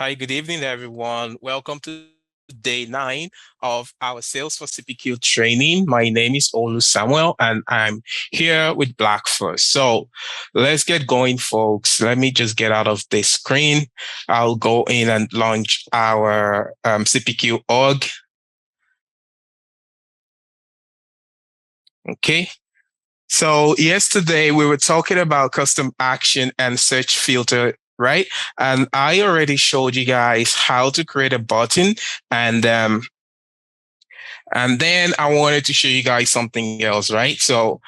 Hi, good evening, everyone. Welcome to day 9 of our Sales for Cpq training. My name is Olu Samuel, and I'm here with Black First. So let's get going, folks. Let me just get out of this screen. I'll go in and launch our Cpq org. Okay. So yesterday we were talking about custom action and search filter, right? And I already showed you guys how to create a button, and then I wanted to show you guys something else, right? So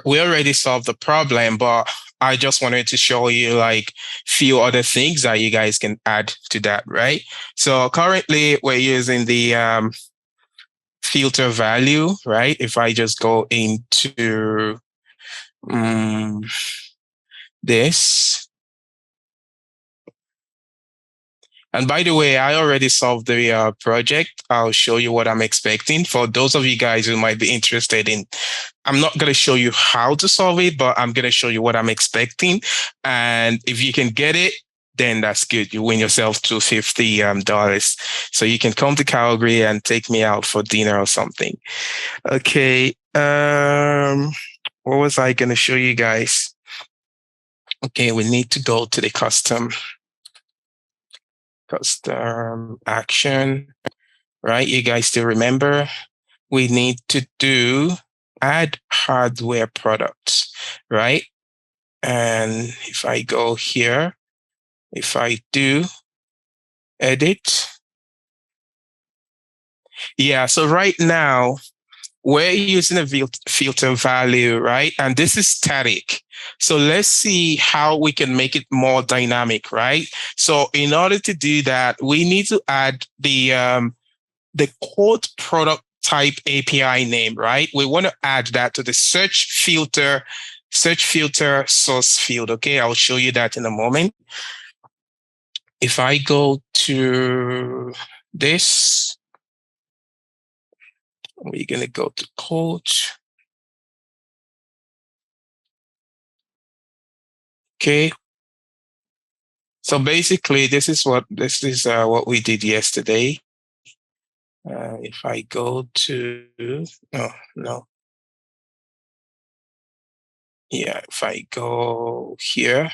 we already solved the problem, but I just wanted to show you like few other things that you guys can add to that, right? So currently we're using the filter value, right? If I just go into this. And by the way, I already solved the project. I'll show you what I'm expecting. For those of you guys who might be interested in, I'm not going to show you how to solve it, but I'm going to show you what I'm expecting. And if you can get it, then that's good. You win yourself $250. So you can come to Calgary and take me out for dinner or something. Okay. What was I going to show you guys? Okay, we need to go to the custom action, right? You guys still remember? We need to do add hardware products, right? And if I go here, if I do edit, yeah, so right now we're using a filter value, right? And this is static. So let's see how we can make it more dynamic, right? So in order to do that, we need to add the quote product type API name, right? We want to add that to the search filter source field. Okay, I'll show you that in a moment. If I go to this, we're going to go to quote. Okay. So basically, this is what we did yesterday. If I go to no. Yeah, if I go here.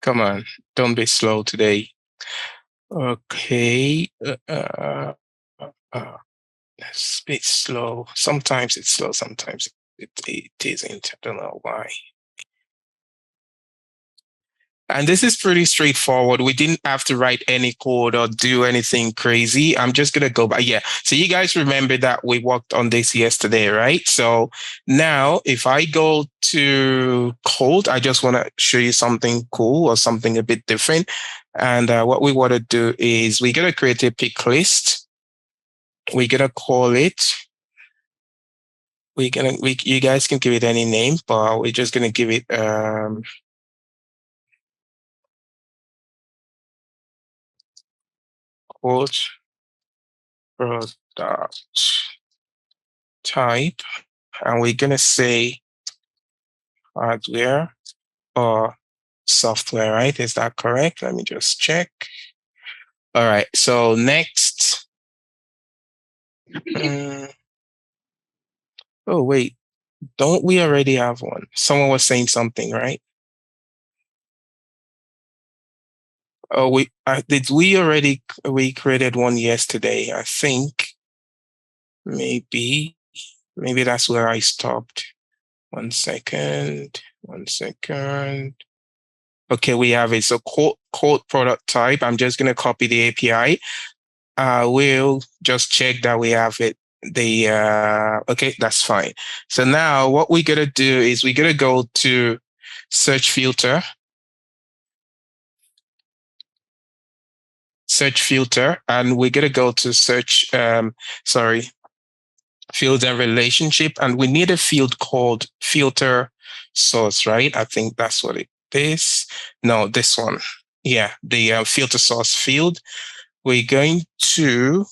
Come on, don't be slow today. Okay. It's a bit slow. Sometimes it's slow, sometimes it isn't. I don't know why. And this is pretty straightforward. We didn't have to write any code or do anything crazy. I'm just going to go by. Yeah. So you guys remember that we worked on this yesterday, right? So now if I go to code, I just want to show you something cool or something a bit different. And what we want to do is we're going to create a pick list. We're going to call it. You guys can give it any name, but we're just going to give it, quote product type, and we're going to say hardware or software, right? Is that correct? Let me just check. All right. So next. Oh, wait. Don't we already have one? Someone was saying something, right? Oh, we created one yesterday, I think. Maybe that's where I stopped. 1 second. Okay, we have it. So quote product type. I'm just going to copy the API. We'll just check that we have it. Okay, that's fine. So now what we're going to do is we're going to go to search filter, and we're going to go to search, field and relationship, and we need a field called filter source, right? I think that's what it is. No, this one. Yeah, the filter source field. We're going to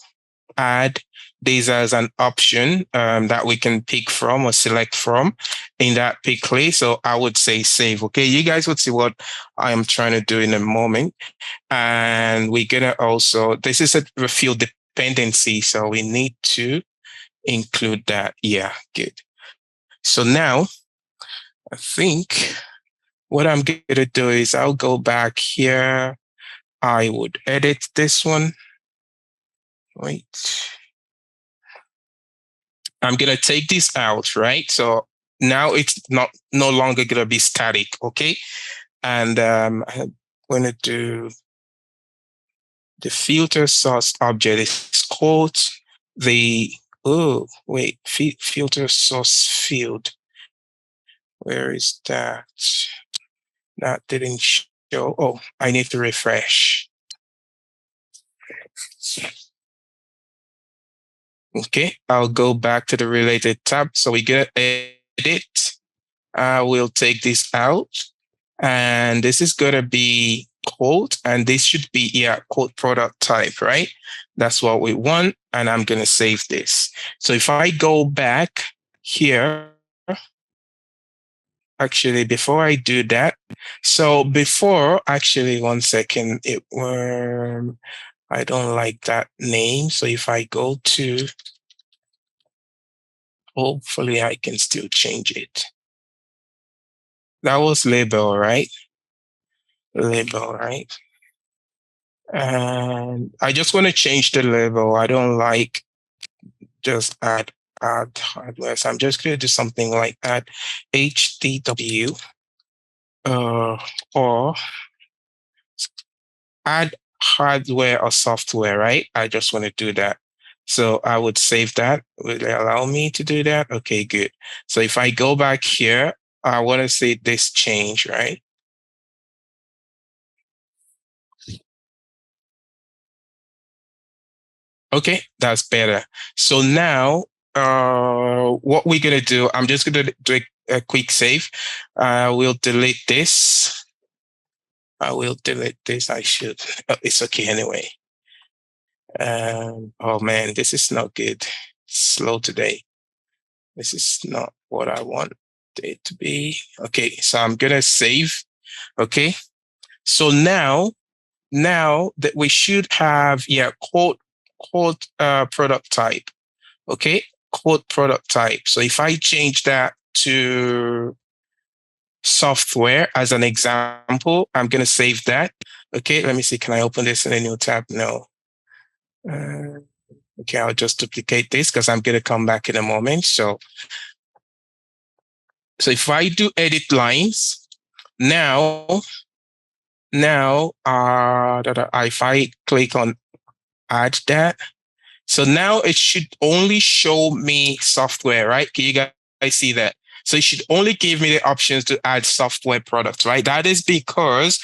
add this as an option that we can pick from or select from in that pick list. So I would say save. Okay, you guys would see what I am trying to do in a moment. And we're gonna also, this is a field dependency, so we need to include that. Yeah, good. So now I think what I'm gonna do is I'll go back here. I would edit this one. Wait. I'm gonna take this out, right? So now it's no longer gonna be static, okay? And I'm gonna do the filter source object is called the filter source field. Where is that? That didn't show. Oh, I need to refresh. Okay, I'll go back to the related tab. So we get edit. We'll take this out. And this is going to be code. And this should be, code product type, right? That's what we want. And I'm going to save this. So if I go back here, actually, before I do that, so before, actually, 1 second, I don't like that name. So if I go to, hopefully I can still change it. That was label, right? Label, right? And I just want to change the label. I don't like just add hardware. So I'm just going to do something like add HTW or add hardware or software, right? I just want to do that. So I would save that. Will it allow me to do that? Okay, good. So if I go back here, I want to say this change, right? Okay, that's better. So now, what we're going to do, I'm just going to do a quick save. We'll delete this. I will delete this. I should. Oh, it's okay anyway. Oh man, this is not good. Slow today. This is not what I want it to be. Okay, so I'm going to save. Okay, so now that we should have, quote product type. Okay, quote product type. So if I change that to software as an example, I'm going to save that. Okay, let me see. Can I open this in a new tab? No. Okay, I'll just duplicate this because I'm going to come back in a moment. So if I do edit lines, now, if I click on add that, so now it should only show me software, right? Can you guys see that? So it should only give me the options to add software products, right? That is because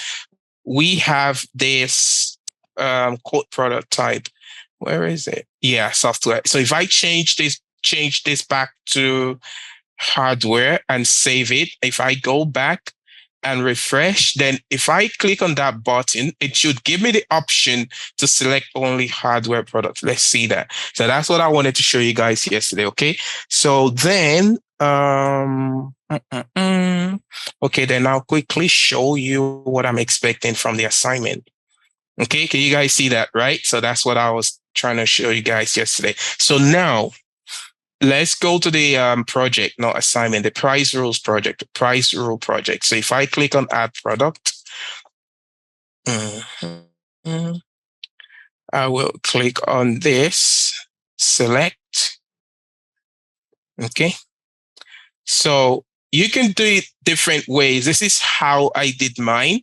we have this quote product type. Where is it? Yeah, software. So if I change this back to hardware and save it, if I go back and refresh, then if I click on that button, it should give me the option to select only hardware products. Let's see that. So that's what I wanted to show you guys yesterday. Okay. So then, okay, then I'll quickly show you what I'm expecting from the assignment. Okay. Can you guys see that? Right. So that's what I was trying to show you guys yesterday. So now let's go to the project, not assignment, the price rules project, the price rule project. So if I click on add product, I will click on this, select. Okay. So you can do it different ways. This is how I did mine.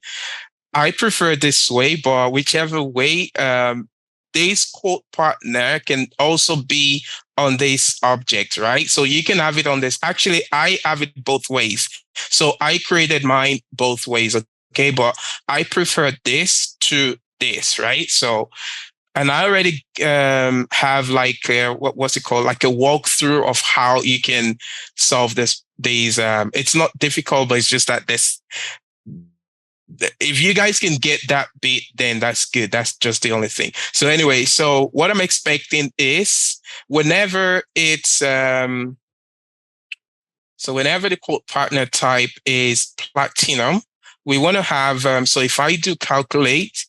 I prefer this way, but whichever way, this quote partner can also be on this object, right? So you can have it on this. Actually, I have it both ways. So I created mine both ways, okay? But I prefer this to this, right? So, and I already have like, what's it called? Like a walkthrough of how you can solve these, it's not difficult, but it's just that if you guys can get that bit, then that's good. That's just the only thing. So anyway, so what I'm expecting is whenever it's so whenever the quote partner type is platinum, we want to have so if I do calculate,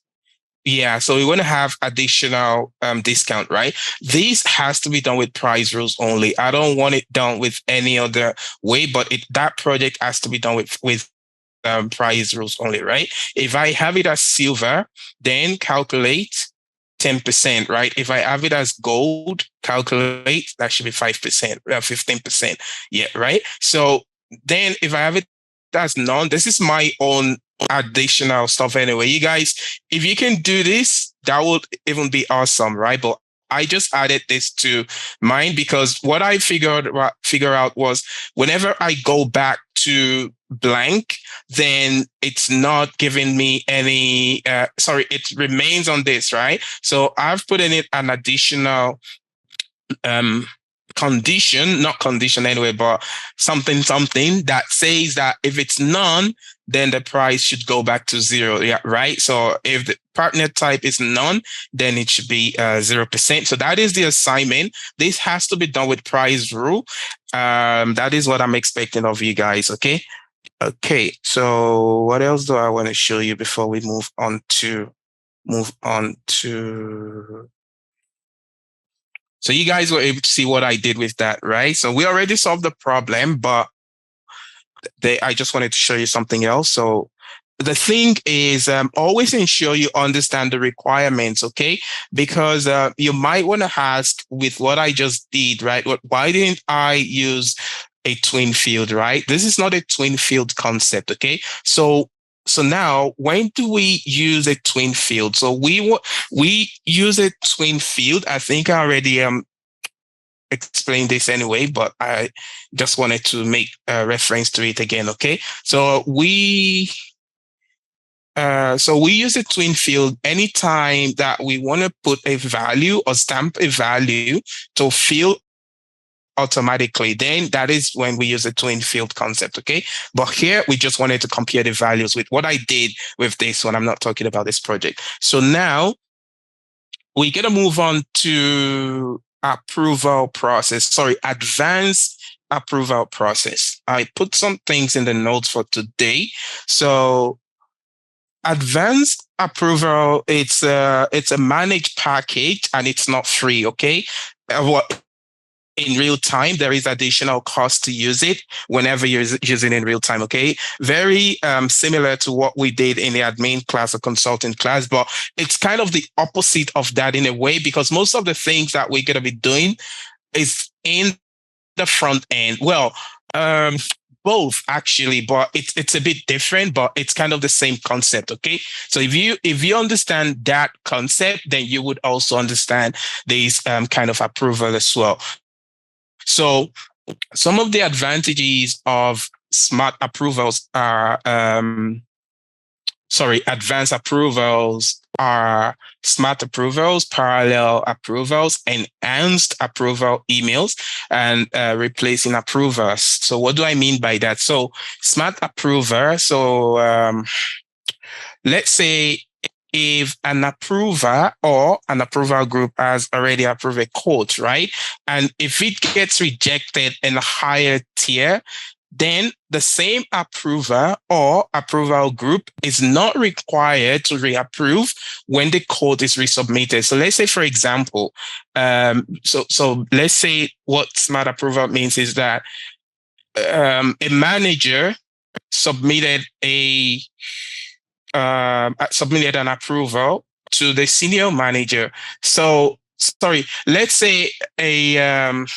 yeah, so we want to have additional discount, right? This has to be done with price rules only. I don't want it done with any other way, but that project has to be done with price rules only, right? If I have it as silver, then calculate 10%, right? If I have it as gold, calculate, that should be 5%, 15%. Yeah, right? So then if I have it as none, this is my own additional stuff anyway. You guys, if you can do this, that would even be awesome, right? But I just added this to mine because what I figure out was whenever I go back to blank, then it's not giving me any, it remains on this, right? So I've put in it an additional condition, not condition anyway, but something that says that if it's none, then the price should go back to zero. Yeah, right. So if the partner type is none, then it should be 0%. So that is the assignment. This has to be done with price rule. That is what I'm expecting of you guys. Okay. Okay. So what else do I want to show you before we move on to? So you guys were able to see what I did with that, right? So we already solved the problem, but I just wanted to show you something else. So the thing is, always ensure you understand the requirements, okay? Because you might want to ask with what I just did, right? Why didn't I use a twin field, right? This is not a twin field concept, okay? So now, when do we use a twin field? So we use a twin field. I think I already explained this anyway, but I just wanted to make a reference to it again. Okay, so we use a twin field anytime that we want to put a value or stamp a value to fill automatically, then that is when we use a twin field concept, okay? But here we just wanted to compare the values with what I did with this one. I'm not talking about this project. So now we're going to move on to approval process. Sorry, advanced approval process. I put some things in the notes for today. So advanced approval, it's a managed package and it's not free, okay? In real time, there is additional cost to use it whenever you're using it in real time, okay? Very similar to what we did in the admin class or consultant class, but it's kind of the opposite of that in a way, because most of the things that we're going to be doing is in the front end. Well, both actually, but it's a bit different, but it's kind of the same concept, okay? So if you understand that concept, then you would also understand this kind of approval as well. So some of the advantages of smart approvals are, advanced approvals are smart approvals, parallel approvals, enhanced approval emails, and replacing approvers. So what do I mean by that? So smart approver, so let's say if an approver or an approval group has already approved a quote, right? And if it gets rejected in a higher tier, then the same approver or approval group is not required to reapprove when the quote is resubmitted. So let's say, for example, so let's say what smart approval means is that a manager submitted submitted an approval to the senior manager. So, let's say an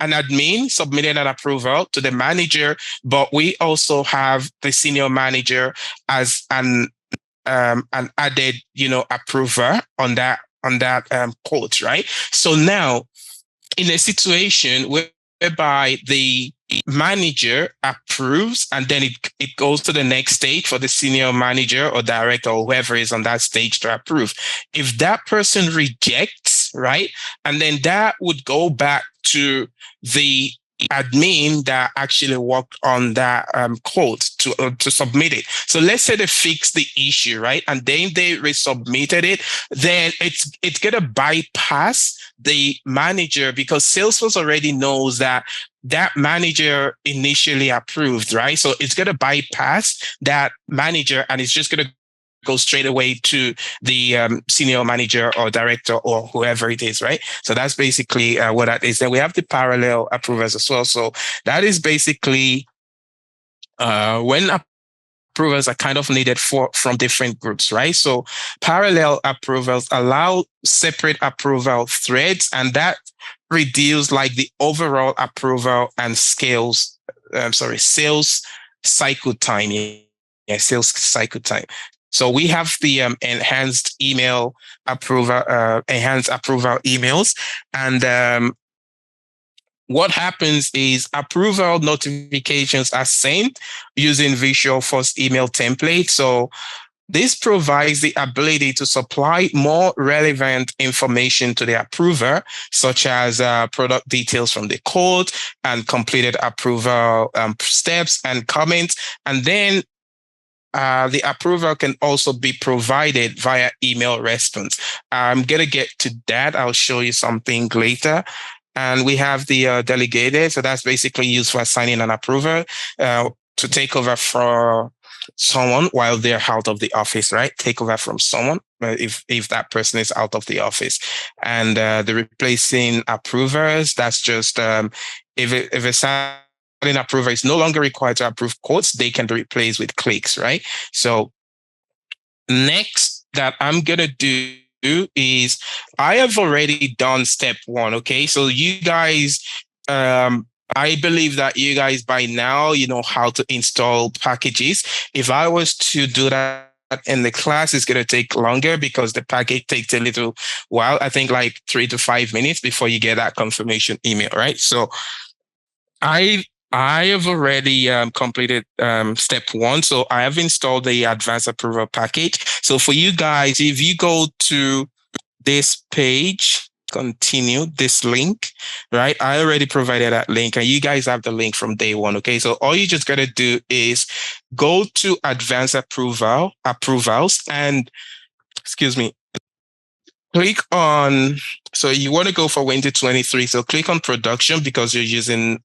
admin submitted an approval to the manager, but we also have the senior manager as an added, approver on that quote, right? So now, in a situation whereby the manager approves and then it goes to the next stage for the senior manager or director or whoever is on that stage to approve. If that person rejects, right, and then that would go back to the admin that actually worked on that code to submit it. So let's say they fixed the issue, right? And then they resubmitted it. Then it's gonna bypass the manager because Salesforce already knows that that manager initially approved, right? So it's gonna bypass that manager and it's just gonna go straight away to the senior manager or director or whoever it is, right? So that's basically what that is. Then we have the parallel approvers as well. So that is basically when approvers are kind of needed from different groups, right? So parallel approvals allow separate approval threads, and that reduce like the overall approval and sales cycle time. Yeah, sales cycle time. So we have the enhanced approval emails, and what happens is approval notifications are sent using Visualforce email template. So this provides the ability to supply more relevant information to the approver, such as product details from the code and completed approval steps and comments. And then the approval can also be provided via email response. I'm going to get to that. I'll show you something later. And we have the delegated. So that's basically used for assigning an approver to take over for someone while they're out of the office, right? Take over from someone if that person is out of the office. And the replacing approvers, that's just if an approver is no longer required to approve quotes, they can be replaced with clicks, right? So next that I'm going to do is I have already done step one. Okay. So you guys, I believe that you guys by now, you know how to install packages. If I was to do that in the class, it's going to take longer because the package takes a little while. I think like 3 to 5 minutes before you get that confirmation email, right? So I have already completed step one. So I have installed the advanced approval package. So for you guys, if you go to this page, continue this link, right? I already provided that link and you guys have the link from day one. Okay. So all you just got to do is go to advanced approvals and excuse me, click on, so you want to go for Windows 23. So click on production because you're using,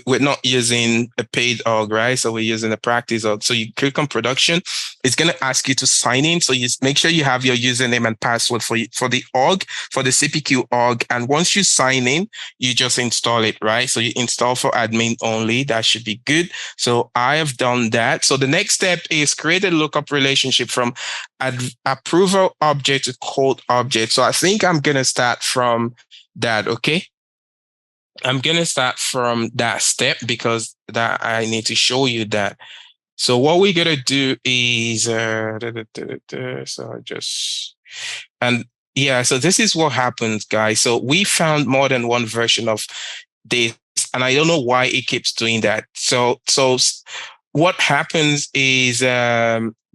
we're not using a paid org, right? So we're using a practice org. So you click on production. It's going to ask you to sign in. So you make sure you have your username and password for the org, for the CPQ org. And once you sign in, you just install it, right? So you install for admin only. That should be good. So I have done that. So the next step is create a lookup relationship from approval object to code object. So I think I'm going to start from that. Okay. I'm going to start from that step because that I need to show you that. So what we're going to do is, so just, and yeah, so this is what happens, guys. So we found more than one version of this, and I don't know why it keeps doing that. So what happens is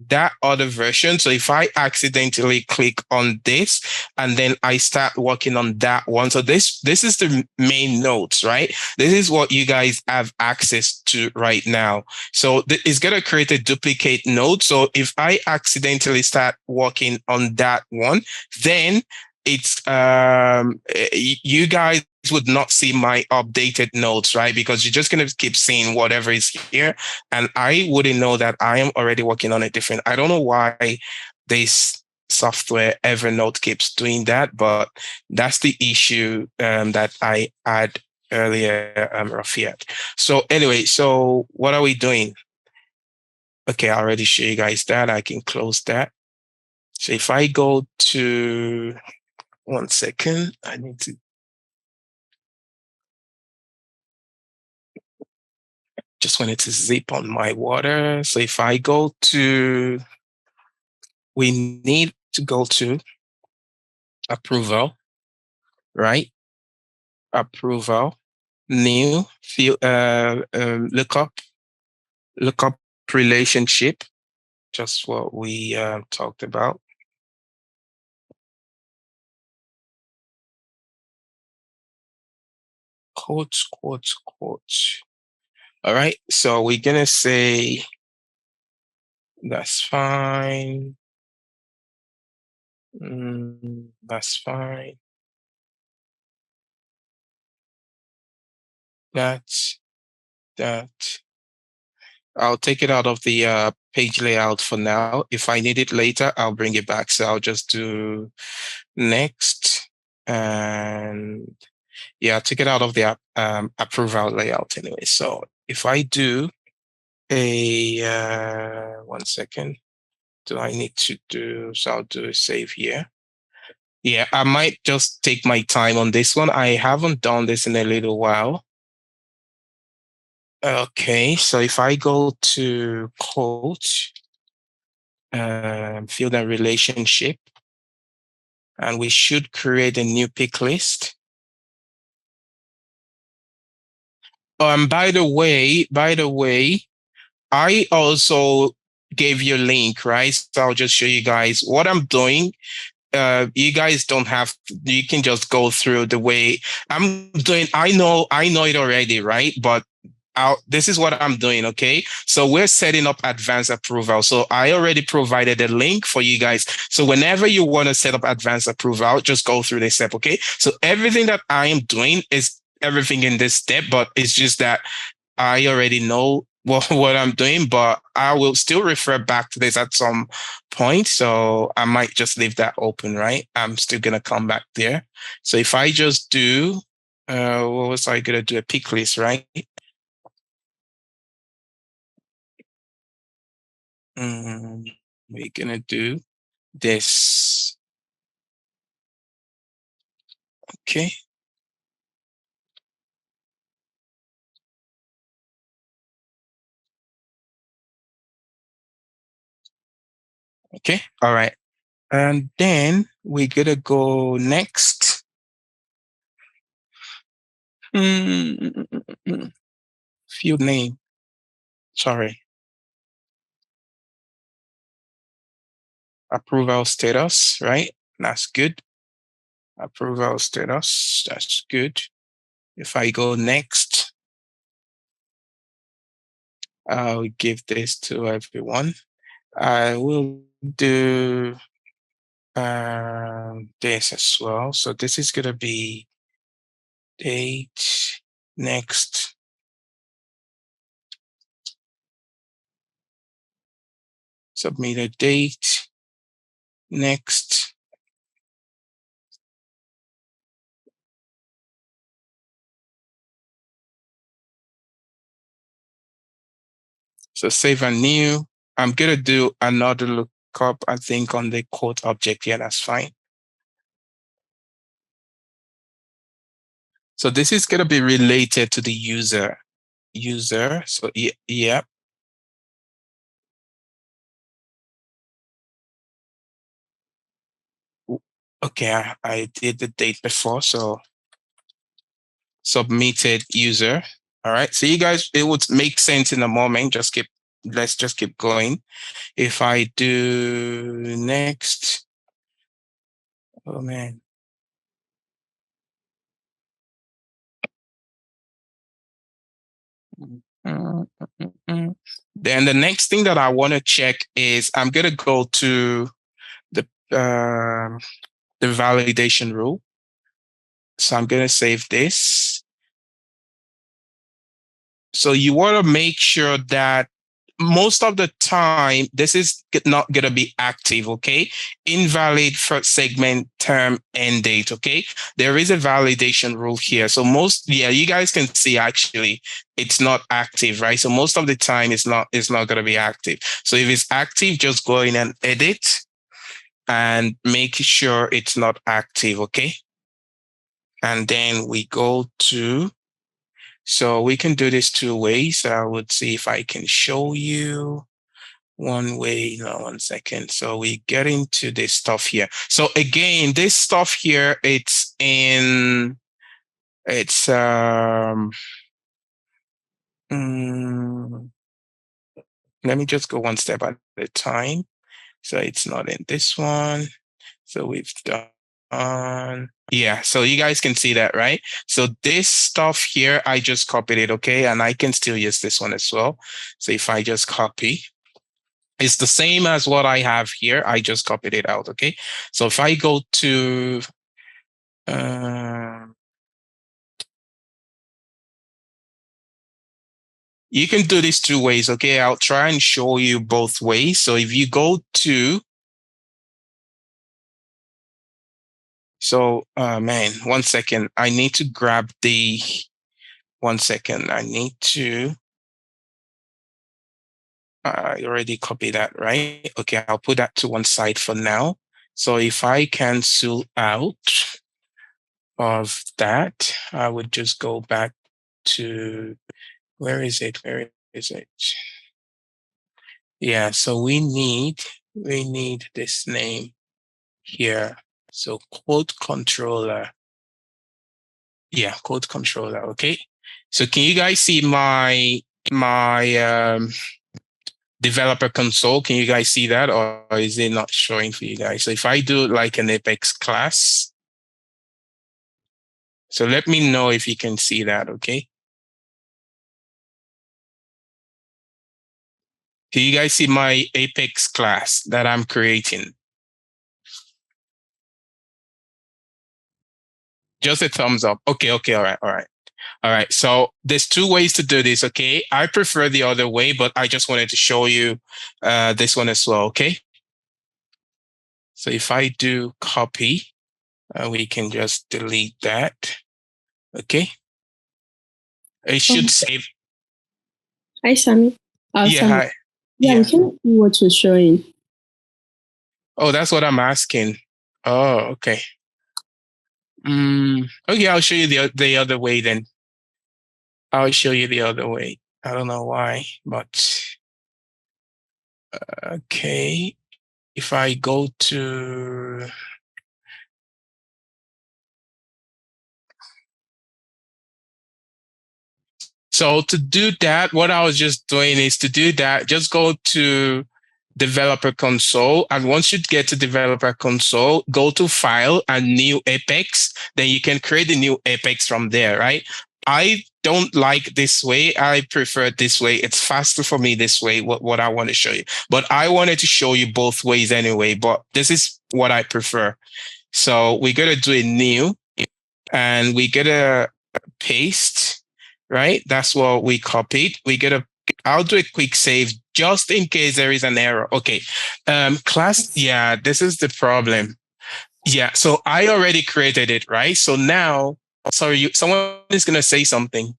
that other version. So if I accidentally click on this and then I start working on that one. So this is the main notes, right? This is what you guys have access to right now. So it's going to create a duplicate node. So if I accidentally start working on that one, then it's you guys would not see my updated notes, right? Because you're just going to keep seeing whatever is here. And I wouldn't know that I am already working on a different, I don't know why this software Evernote keeps doing that, but that's the issue that I had earlier, Rafiat. So anyway, so what are we doing? Okay, I already show you guys that. I can close that. So if I go to, 1 second, I need to just wanted to zip on my water. So if I go to, we need to go to approval, right? Approval, new, lookup relationship, just what we talked about. quotes, quotes, quotes. All right. So we're going to say, that's fine. That's fine. That's that. I'll take it out of the page layout for now. If I need it later, I'll bring it back. So I'll just do next. And yeah, I'll take it out of the approval layout anyway. So if I do a, 1 second, do I need to do, so I'll do a save here. Yeah, I might just take my time on this one. I haven't done this in a little while. Okay, so if I go to quote, field and relationship, and we should create a new pick list. By the way, I also gave you a link, right? So I'll just show you guys what I'm doing. You guys don't have, you can just go through the way I'm doing. I know it already, right? But this is what I'm doing, okay? So we're setting up advanced approval. So I already provided a link for you guys. So whenever you want to set up advanced approval, just go through this step, okay? So everything that I am doing is everything in this step, but it's just that I already know what I'm doing, but I will still refer back to this at some point. So I might just leave that open, right? I'm still going to come back there. So if I just do, what was I going to do? A pick list, right? We're going to do this. Okay. Okay. All right. And then we're going to go next. Field name. Sorry. Approval status, right? That's good. Approval status, that's good. If I go next, I'll give this to everyone. I will do this as well. So this is going to be date, next. Submit a date, next. So save and new. I'm going to do another lookup, I think, on the quote object. Yeah, that's fine. So this is going to be related to the user. So yeah. Okay, I did the date before, so submitted user. All right, so you guys, it would make sense in a moment. Let's just keep going. If I do next, oh man. Then the next thing that I want to check is I'm going to go to the validation rule. So I'm going to save this. So you want to make sure that most of the time, this is not going to be active, okay? Invalid first segment term end date, okay? There is a validation rule here. So you guys can see actually it's not active, right? So most of the time it's not going to be active. So if it's active, just go in and edit and make sure it's not active, okay? And then we go to, so we can do this 2 ways. I would see if I can show you one way. No, 1 second. So we get into this stuff here. So again, this stuff here, let me just go one step at a time. So it's not in this one. So we've done Yeah, so you guys can see that, right? So this stuff here, I just copied it, okay? And I can still use this one as well. So if I just copy, it's the same as what I have here. I just copied it out, okay? So if I go to, you can do this two ways, okay? I'll try and show you both ways. So if you go to, man, 1 second. I need to grab the, 1 second. I need to, I already copied that, right? Okay, I'll put that to one side for now. So if I cancel out of that, I would just go back to, where is it? Where is it? Yeah, so we need this name here. So quote controller. Yeah, quote controller. Okay. So can you guys see my developer console? Can you guys see that, or is it not showing for you guys? So if I do like an Apex class, so let me know if you can see that, okay? Can you guys see my Apex class that I'm creating? Just a thumbs up. Okay, okay, all right, all right. All right, so there's two ways to do this, okay? I prefer the other way, but I just wanted to show you this one as well, okay? So if I do copy, we can just delete that, okay? It should save. Hi, Sammy. Yeah, Sammy. hi. Yeah, we can see what you're showing. Oh, that's what I'm asking. Oh, okay. Okay, I'll show you the other way then. I'll show you the other way. I don't know why, but okay. If I go to, so to do that, what I was just doing is to do that, just go to developer console. And once you get to developer console, go to file and new Apex. Then you can create the new Apex from there, right? I don't like this way. I prefer this way. It's faster for me this way, what I want to show you. But I wanted to show you both ways anyway, but this is what I prefer. So we're going to do a new and we get a paste, right? That's what we copied. We get a, I'll do a quick save just in case there is an error. Okay. Class, yeah, this is the problem. Yeah, so I already created it, right? So now, sorry, someone is going to say something.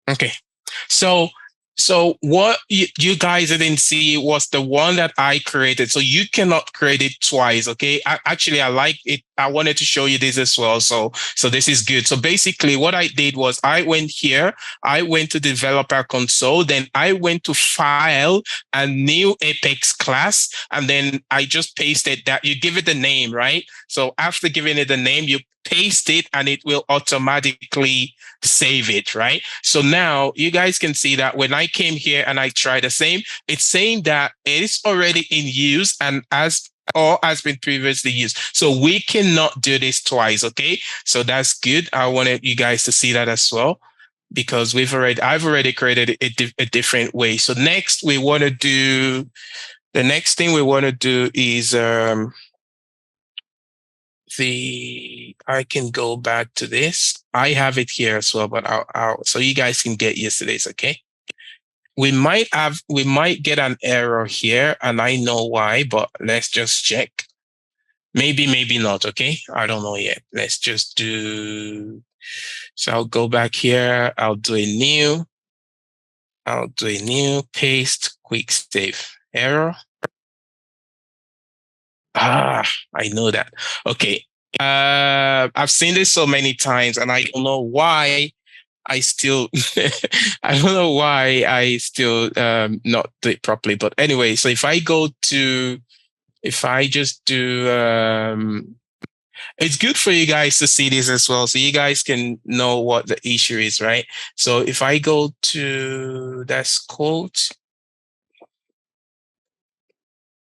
Okay. So what you guys didn't see was the one that I created. So you cannot create it twice. Okay. Actually, I like it. I wanted to show you this as well. So this is good. So basically what I did was I went here, I went to developer console, then I went to file and new Apex class. And then I just pasted that. You give it the name, right? So after giving it the name, you paste it and it will automatically save it, right? So now you guys can see that when I came here and I tried the same, it's saying that it is already in use and has been previously used. So we cannot do this twice, okay? So that's good. I wanted you guys to see that as well because I've already created a different way. So next we want to do, the next thing we want to do is I can go back to this. I have it here as well, but I'll so you guys can get used to this, okay? We might get an error here, and I know why, but let's just check. Maybe not, okay? I don't know yet. Let's just do, so I'll go back here. I'll do a new paste, quick save, error. I know that. Okay. I've seen this so many times and I don't know why I still I don't know why I still not do it properly. But anyway, so if I just do it's good for you guys to see this as well. So you guys can know what the issue is, right? So if I go to that's quote.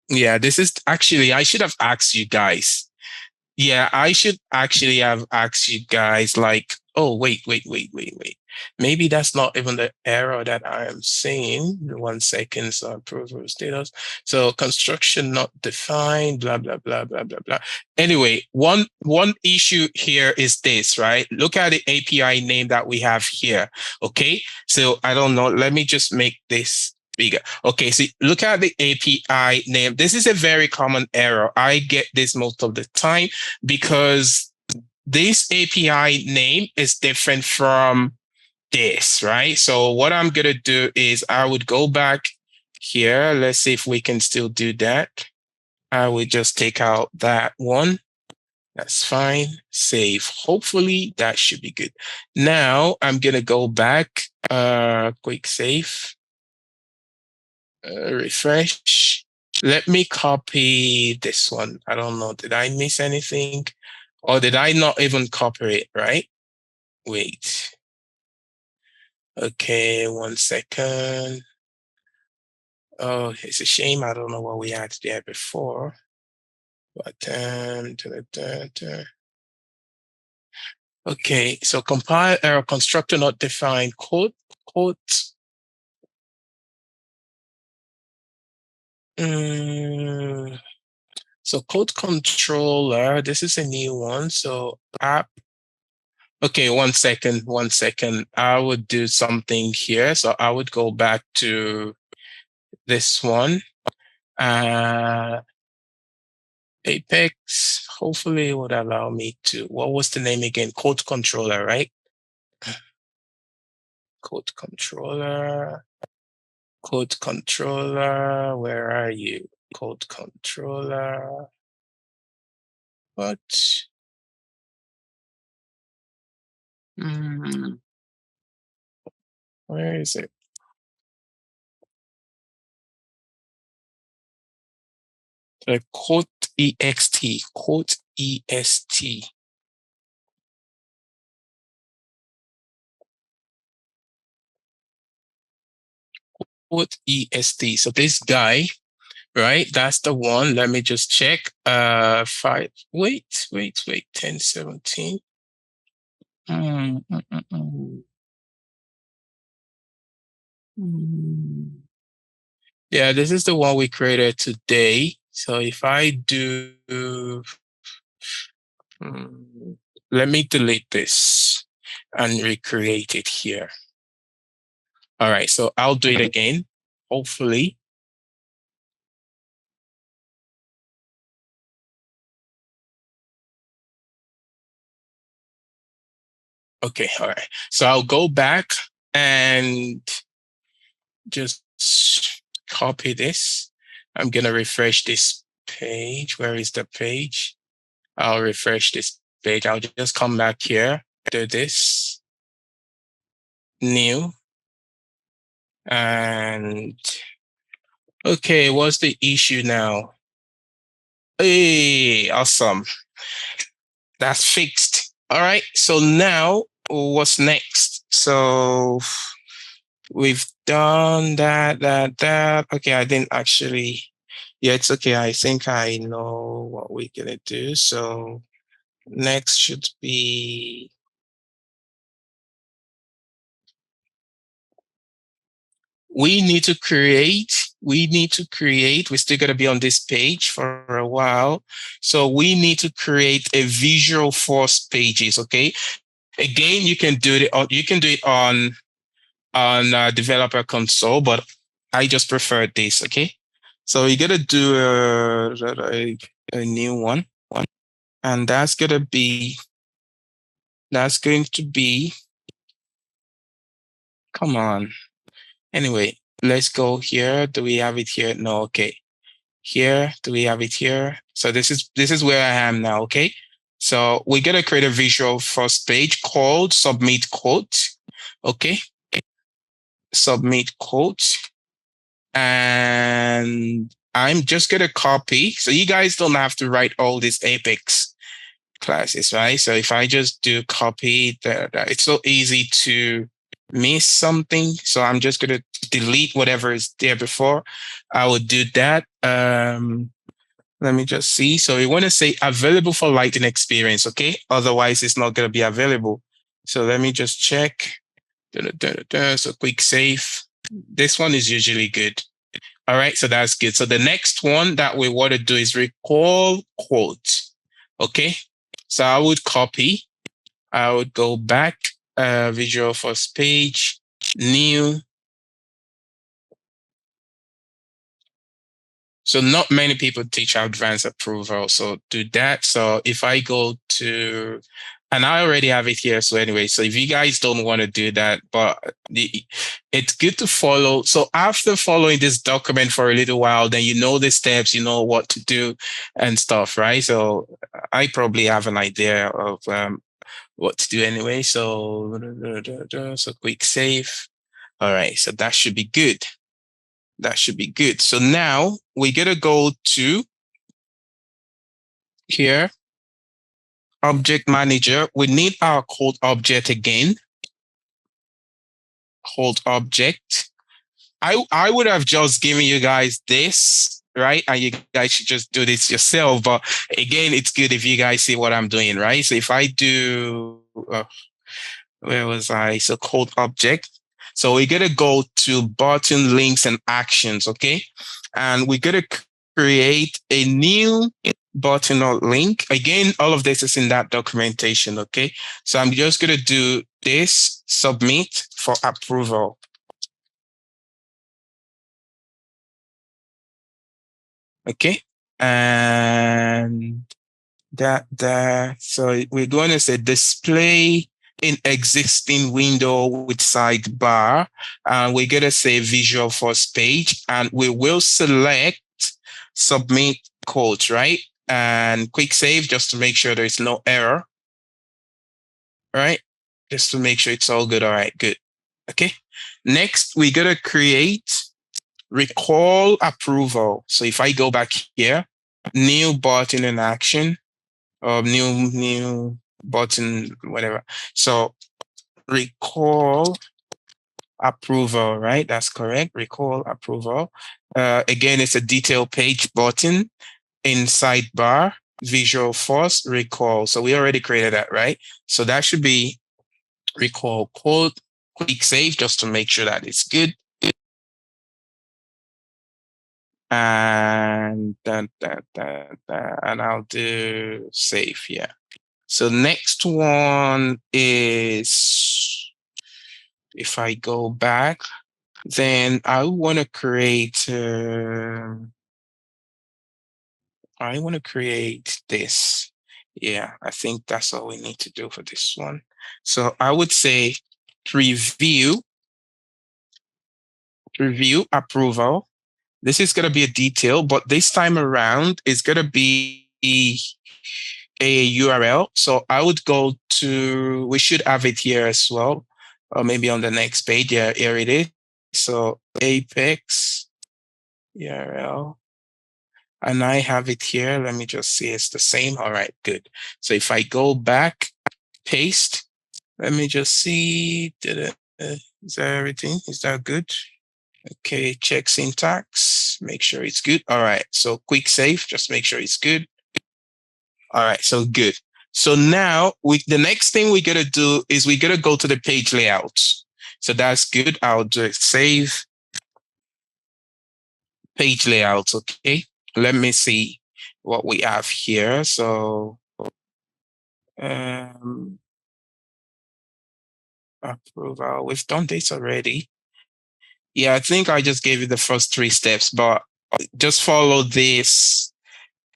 Yeah, this is actually, I should have asked you guys. Yeah, I should actually have asked you guys like, oh, wait. Maybe that's not even the error that I am seeing. 1 second, so approval status. So construction not defined, blah, blah, blah, blah, blah, blah. Anyway, one issue here is this, right? Look at the API name that we have here, okay? So I don't know, let me just make this bigger. Okay, so look at the API name. This is a very common error. I get this most of the time because this API name is different from this, right? So what I'm going to do is I would go back here. Let's see if we can still do that. I would just take out that one. That's fine. Save. Hopefully that should be good. Now I'm going to go back, quick save, refresh. Let me copy this one. I don't know. Did I miss anything? Or did I not even copy it, right? Wait. Okay, 1 second. Oh, it's a shame I don't know what we had there before. But okay, so compile error constructor not defined quote. So code controller, this is a new one. So app. Okay, 1 second. I would do something here. So I would go back to this one. Apex, hopefully it would allow me to, what was the name again? Code controller, right? Code controller, where are you? Code controller, what? Where is it? The code ext, code est. Code est. So this guy, right? That's the one. Let me just check. 1017. Yeah, this is the one we created today. So if I do, let me delete this and recreate it here. All right, so I'll do it again, hopefully. Okay, all right. So I'll go back and just copy this. I'm gonna refresh this page. Where is the page? I'll refresh this page. I'll just come back here, do this, new, and okay, what's the issue now? Hey, awesome. That's fixed. All right, so now what's next? So we've done that. Okay, I didn't actually, yeah, it's okay. I think I know what we're gonna do. So next should be, we need to create, we're still going to be on this page for a while. So we need to create a visual force pages, okay? Again, you can do it on developer console, but I just prefer this, okay? So you're going to do a new one, and that's going to be, come on. Anyway, let's go here. Do we have it here? No, okay. Here, do we have it here? So this is where I am now, okay? So we're gonna create a visual first page called submit quote, okay? Submit quote. And I'm just gonna copy. So you guys don't have to write all these Apex classes, right? So if I just do copy, it's so easy to miss something. So I'm just going to delete whatever is there before. I will do that. Let me just see. So we want to say available for lighting experience, okay? Otherwise, it's not going to be available. So let me just check. So quick save. This one is usually good. All right, so that's good. So the next one that we want to do is recall quote. Okay, so I would copy. I would go back, visual first page, new. So not many people teach advanced approval. So do that. So if I go to, and I already have it here. So anyway, so if you guys don't want to do that, but it's good to follow. So after following this document for a little while, then you know the steps, you know what to do and stuff, right? So I probably have an idea of what to do anyway. So quick save. All right, so that should be good. That should be good. So now we're going to go to here, object manager. We need our code object again. Code object. I would have just given you guys this, right? And you guys should just do this yourself. But again, it's good if you guys see what I'm doing, right? So if I do, where was I? So code object. So we're going to go to button links and actions, okay? And we're going to create a new button or link. Again, all of this is in that documentation, okay? So I'm just going to do this, submit for approval. Okay, and so we're going to say display in existing window with sidebar, and we're going to say visual first page, and we will select submit code, right? And quick save just to make sure there's no error. All right, just to make sure it's all good. All right, good. Okay, next we're going to create recall approval. So if I go back here, new button in action, or new button, whatever. So recall approval, right? That's correct. Recall approval. Again, it's a detail page button in sidebar, visual first, recall. So we already created that, right? So that should be recall code, quick save just to make sure that it's good. And and I'll do save here. So next one is, if I go back, then I want to create this. Yeah, I think that's all we need to do for this one. So I would say preview approval. This is going to be a detail, but this time around it's going to be a URL. So I would go to, we should have it here as well, or maybe on the next page. Yeah, here it is. So Apex URL, and I have it here. Let me just see, it's the same. All right, good. So if I go back, paste, let me just see, is that everything? Is that good? Okay, check syntax, make sure it's good. All right, so quick save, just make sure it's good. All right, so good. So now the next thing we're gonna do is we're gonna go to the page layout. So that's good. I'll do it, save page layouts. Okay, let me see what we have here. So approval, we've done this already. Yeah, I think I just gave you the first 3 steps, but just follow this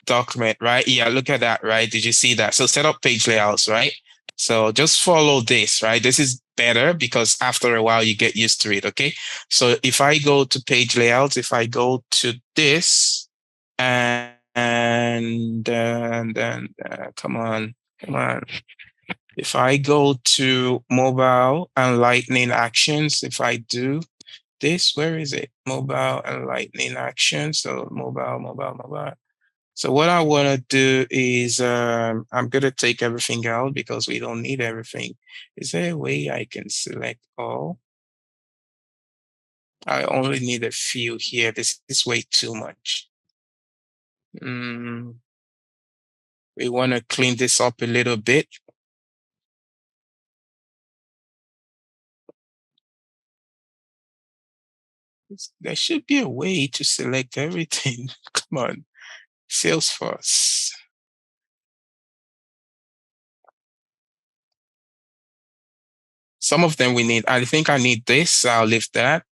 document, right? Yeah, look at that, right? Did you see that? So set up page layouts, right? So just follow this, right? This is better because after a while you get used to it, okay? So if I go to page layouts, if I go to this and then come on. If I go to mobile and lightning actions, if I do this, where is it? Mobile and lightning actions. So mobile. So what I want to do is I'm going to take everything out because we don't need everything. Is there a way I can select all? I only need a few here. This is way too much. We want to clean this up a little bit. There should be a way to select everything. Come on, Salesforce. Some of them we need. I think I need this. So I'll leave that.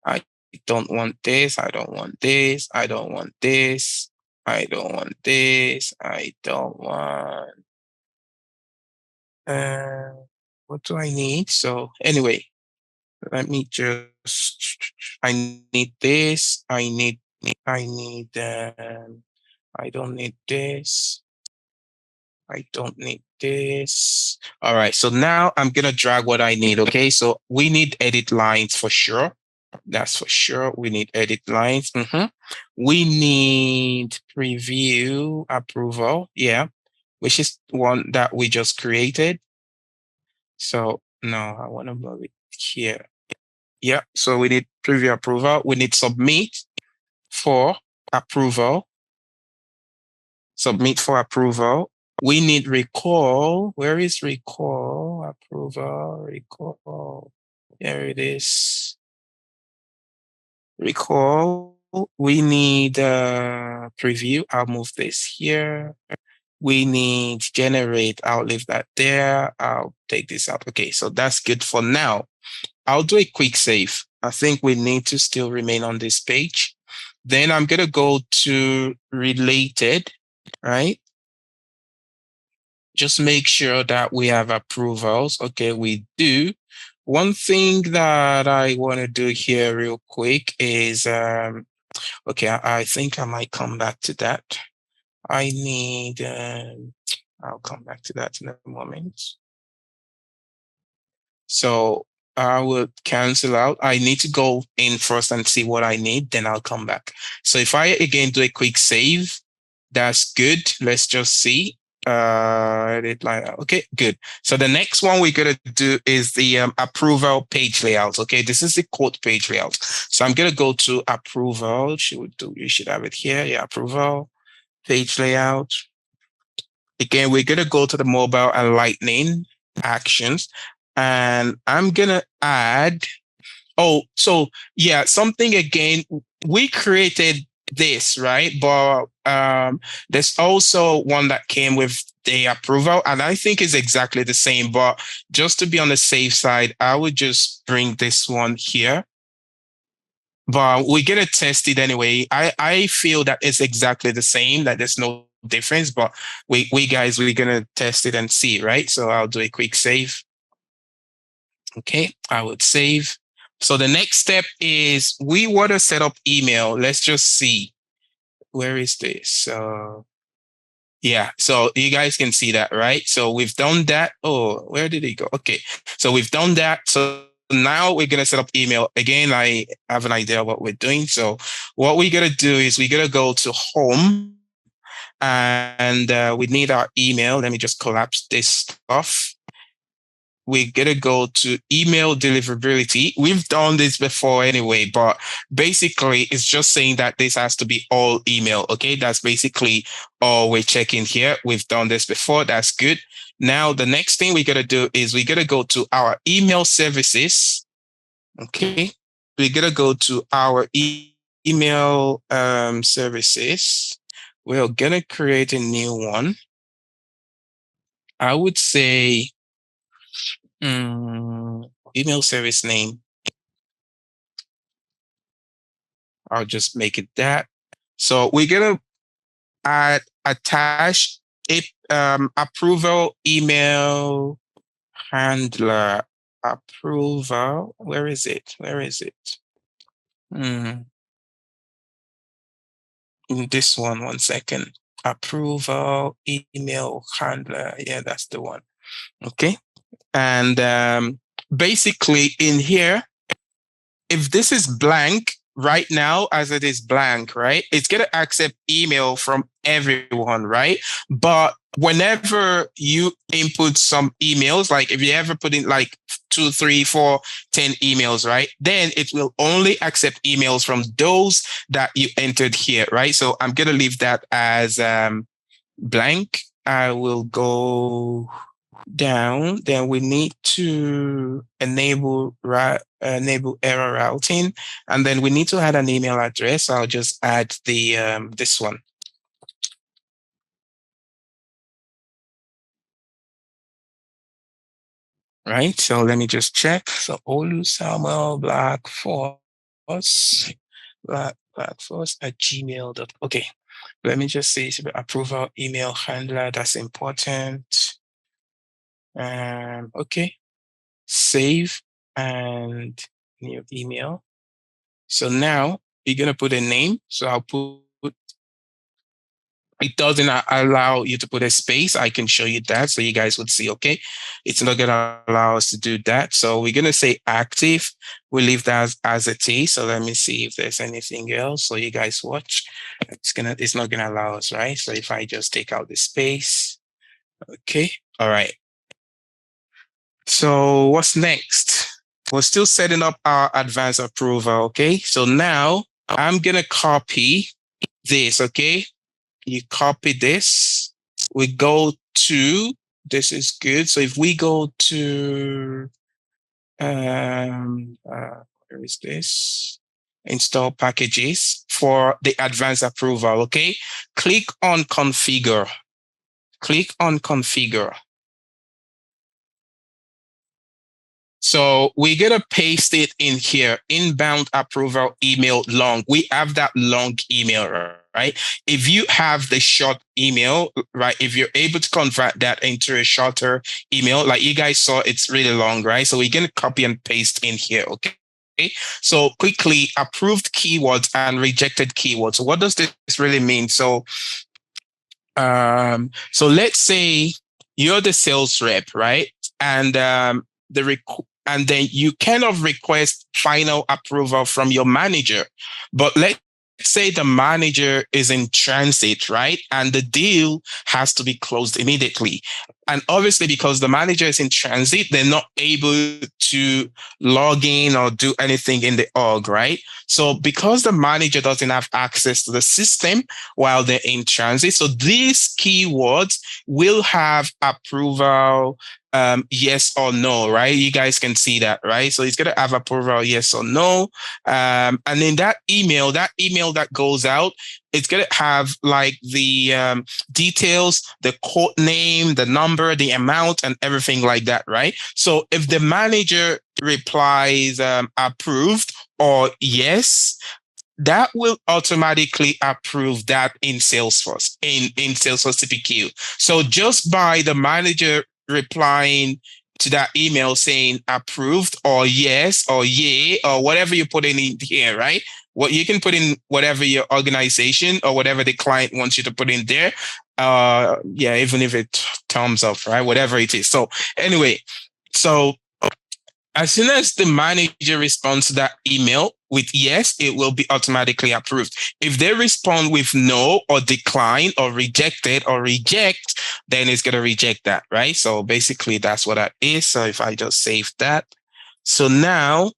I don't want this. I don't want this. I don't want this. I don't want this. I don't want. What do I need? So anyway, let me just. I need this. I need. I don't need this. I don't need this. All right. So now I'm gonna drag what I need. Okay. So we need edit lines for sure. That's for sure. We need edit lines. We need preview approval. Yeah, which is one that we just created. So no, I want to move it here. Yeah. So we need preview approval. We need submit for approval. Submit for approval. We need recall. Where is recall? Approval, recall. There it is. Recall. We need preview. I'll move this here. We need generate. I'll leave that there. I'll take this out. Okay, so that's good for now. I'll do a quick save. I think we need to still remain on this page. Then I'm going to go to related, right? Just make sure that we have approvals. Okay, we do. One thing that I want to do here real quick is, okay, I think I might come back to that. I need, I'll come back to that in a moment. So I will cancel out. I need to go in first and see what I need, then I'll come back. So if I again do a quick save, that's good. Let's just see. Edit line. Okay, good. So the next one we're gonna do is the approval page layout. Okay, this is the quote page layout. So I'm gonna go to approval. You should have it here. Yeah, approval page layout. Again, we're gonna go to the mobile and lightning actions, and I'm gonna add. Oh, so yeah, something again. We created this, right? But there's also one that came with the approval, and I think is exactly the same. But just to be on the safe side, I would just bring this one here. But we're gonna test it anyway. I feel that it's exactly the same, that there's no difference, but we're gonna test it and see, right? So I'll do a quick save. Okay, I would save. So the next step is we want to set up email. Let's just see. Where is this? Yeah, so you guys can see that, right? So we've done that. Oh, where did it go? Okay, so we've done that. So now we're gonna set up email. Again, I have an idea of what we're doing. So what we're gonna do is we're gonna go to home, and we need our email. Let me just collapse this stuff. We're gonna go to email deliverability. We've done this before anyway, but basically it's just saying that this has to be all email. Okay, that's basically all we're checking here. We've done this before. That's good. Now the next thing we're gonna do is we're gonna go to our email services. Okay, we're gonna go to our email services. We're gonna create a new one. I would say email service name. I'll just make it that. So we're gonna attach it approval email handler approval. Where is it? Where is it? This one second. Approval email handler. Yeah, that's the one. Okay. And basically in here, if this is blank, right now, as it is blank, right? It's going to accept email from everyone, right? But whenever you input some emails, like if you ever put in like 2, 3, 4, 10 emails, right? Then it will only accept emails from those that you entered here, right? So I'm going to leave that as blank. I will go down. Then we need to enable error routing, and then we need to add an email address. I'll just add the this one. Right. So let me just check. So Olu Samuel Black Force at gmail.com. Okay. Let me just say approval email handler. That's important. Okay. Save and new email. So now you're going to put a name. So I'll put, it doesn't allow you to put a space. I can show you that so you guys would see, okay? It's not going to allow us to do that. So we're going to say active. We leave that as it is. So let me see if there's anything else. So you guys watch. It's not going to allow us, right? So if I just take out the space, okay. All right. So what's next? We're still setting up our advanced approval, okay? So now I'm going to copy this, okay? You copy this. We go to, this is good. So if we go to, where is this? Install packages for the advanced approval, okay? Click on configure. Click on configure. So we're going to paste it in here, inbound approval email long. We have that long email, right? If you have the short email, right? If you're able to convert that into a shorter email, like you guys saw, it's really long, right? So we're going to copy and paste in here, okay? So quickly, approved keywords and rejected keywords. So what does this really mean? So let's say you're the sales rep, right? And and then you kind of request final approval from your manager. But let's say the manager is in transit, right? And the deal has to be closed immediately. And obviously, because the manager is in transit, they're not able to log in or do anything in the org, right? So because the manager doesn't have access to the system while they're in transit, so these keywords will have approval yes or no, right? You guys can see that, right? So it's going to have approval yes or no. And then that email that goes out, it's going to have like the details, the quote name, the number, the amount, and everything like that, right? So if the manager replies approved or yes, that will automatically approve that in Salesforce, in Salesforce Cpq. So just by the manager replying to that email saying approved or yes or yay or whatever you put in here, right? What you can put in whatever your organization or whatever the client wants you to put in there. Yeah, even if it thumbs up, right? Whatever it is. So anyway, so as soon as the manager responds to that email with yes, it will be automatically approved. If they respond with no or decline or rejected or reject, then it's going to reject that, right? So basically that's what that is. So if I just save that. So now,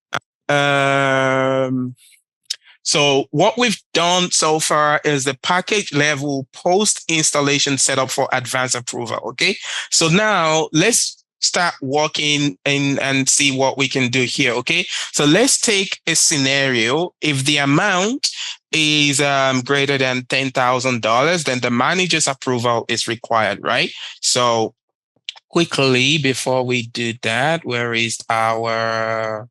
so what we've done so far is the package level post installation setup for advanced approval. Okay. So now let's start working in and see what we can do here. Okay. So let's take a scenario. If the amount is greater than $10,000, then the manager's approval is required, right? So quickly, before we do that, where is our